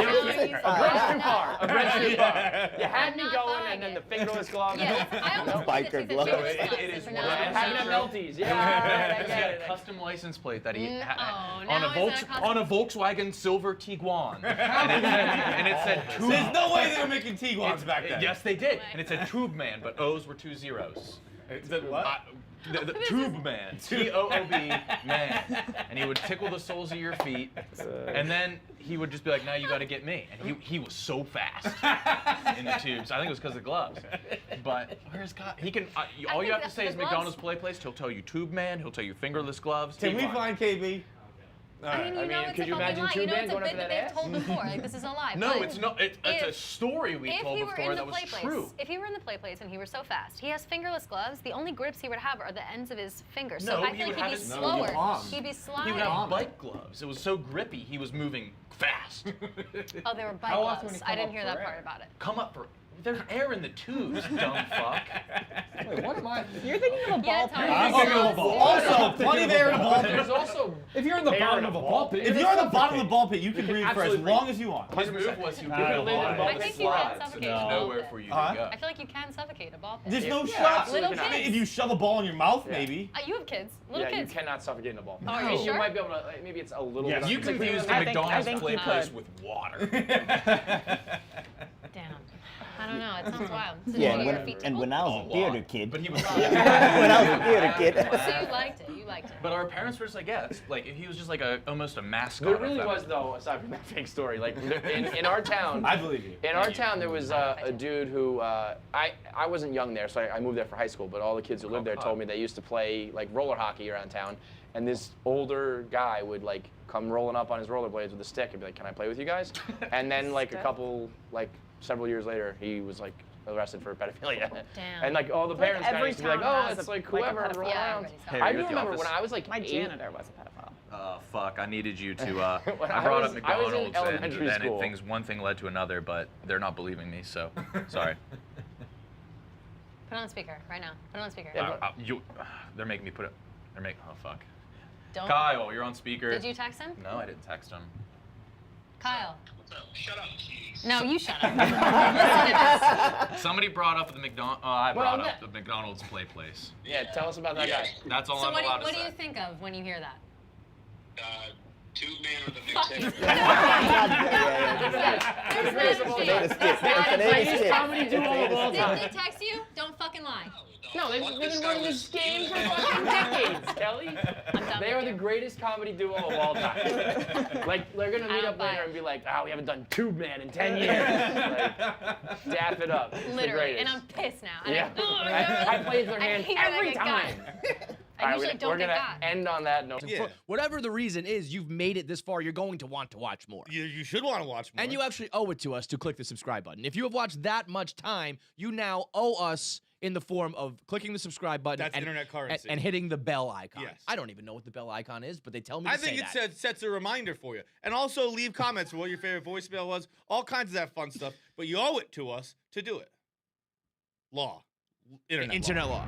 bridge too far. A bridge too far. You had me I'm not going, buying and then it. the fingerless glove. Yeah, I almost Biker think glove. it's No, it fingerless is gloves, one but of no, those. Having no. them melties. Yeah, I He get had it. a custom license plate that he No, had now on a he's in a on a Volkswagen Silver Tiguan, and it said tube. There's no way they were making Tiguans back then. Yes, they did, and it said Tube Man, but O's were 2 zeros. It said what? The Tube Man, T-O-O-B man, and he would tickle the soles of your feet, and then he would just be like, "Now you got to get me," and he was so fast in the tubes. I think it was because of the gloves. But where's God? He can. All you have to say is the gloves- McDonald's Play Place. He'll tell you Tube Man. He'll tell you fingerless gloves. Can we Tiguan. find KB? I mean, you know it's could a you fucking imagine lie. Tube You know Man it's a going bit up that that they've ass? told before. Like, this is a lie. No, but it's not. It's a if- story we If told he were before in the that was play place, true. if he were in the play place and he were so fast, he has fingerless gloves. The only grips he would have are the ends of his fingers. So No, I he feel would like have he'd be his- No, slower. your palm. He'd be He sliding. would have bike gloves. It was so grippy. He was moving fast. Oh, they were bike How often would gloves. he I come didn't up hear for that air? part about it. Come up for. There's air in the tubes, dumb fuck. Wait, what am I? You're thinking of a Yeah, ball Tommy, pit. I'm thinking of a ball. Also, plenty of air in a ball pit. There's also If you're in the Air bottom in a of a ball ball pit, If you're at the bottom of the ball pit, you can breathe for as absolutely long as you want. His move was he would I put a don't lot know. of I think you can slides, so suffocate there's a ball nowhere pit. for you to Huh? go. I feel like you can suffocate a ball pit. There's no Yeah, shot. absolutely Little not. kids. If you shove a ball in your mouth, Yeah. maybe. You have kids. Little yeah, kids. you cannot suffocate in a ball. Oh, are you sure? You might be able to. Like, maybe it's a little Yes. bit. You it's like confused the I think- I McDonald's think play you place could. with water. Damn. I don't know. It sounds wild. So Yeah, did and your when, feet and tickle? when I was A a lot. theater kid, But he was. when I was a theater kid, So you liked it. You liked it. But our parents were just like, yeah, it's like he was just like almost a mascot. There of really that. was though, aside from that fake story. Like in our town, I believe you. in our town there was a dude who I wasn't young there, so I moved there for high school. But all the kids who lived there told me they used to play like roller hockey around town, and this older guy would like come rolling up on his rollerblades with a stick and be like, "Can I play with you guys?" And then like several years later, he was like arrested for pedophilia. Damn. And like all the Like, parents kind of every used to be like, town "Oh, has it's a- like like a whoever pedophile. rolling Yeah, around." everybody's Hey, got I you're do at the remember office. when I was like My 8. janitor was a pedophile. Fuck, I needed you to. When I brought up I was in McDonald's, elementary and school. one thing led to another, but they're not believing me, so sorry. Put it on speaker right now. Put it on speaker. Yeah, They're making me put it. Oh fuck. Don't. Kyle, you're on speaker. Did you text him? No, I didn't text him. Kyle. Shut up, Keegs. No, you shut up. Listen to this. Somebody brought up the I Well, brought up the McDonald's play place. Yeah, tell us about that guy. That's all So I'm what allowed do to you say. think of when you hear that? Tube Man with a Fuck big you. tip. There's no It's shit. an Greatest 80s comedy duo of all Did time. they text you? Don't fucking lie. No, they've been running this game for fucking decades, Kelly. I'm done They with are the you. greatest comedy duo of all time. Like, they're gonna I meet don't up buy later it. and be like, "Oh, we haven't done Tube Man in 10 years." Like, dap it up. It's the Literally, and greatest. I'm pissed now. And Yeah. I I played their I hand hate that I every get time. got. All I right, usually we're don't get gonna got. end on that note. Yeah. Whatever the reason is, you've made it this far, you're going to want to watch more. You should want to watch more. And you actually owe it to us to click the subscribe button. If you have watched that much time, you now owe us in the form of clicking the subscribe button That's internet currency. and hitting the bell icon. Yes. I don't even know what the bell icon is, but they tell me I to think say it that. sets a reminder for you. And also leave comments for what your favorite voicemail was, all kinds of that fun stuff. But you owe it to us to do it. Law. Internet law. Internet law.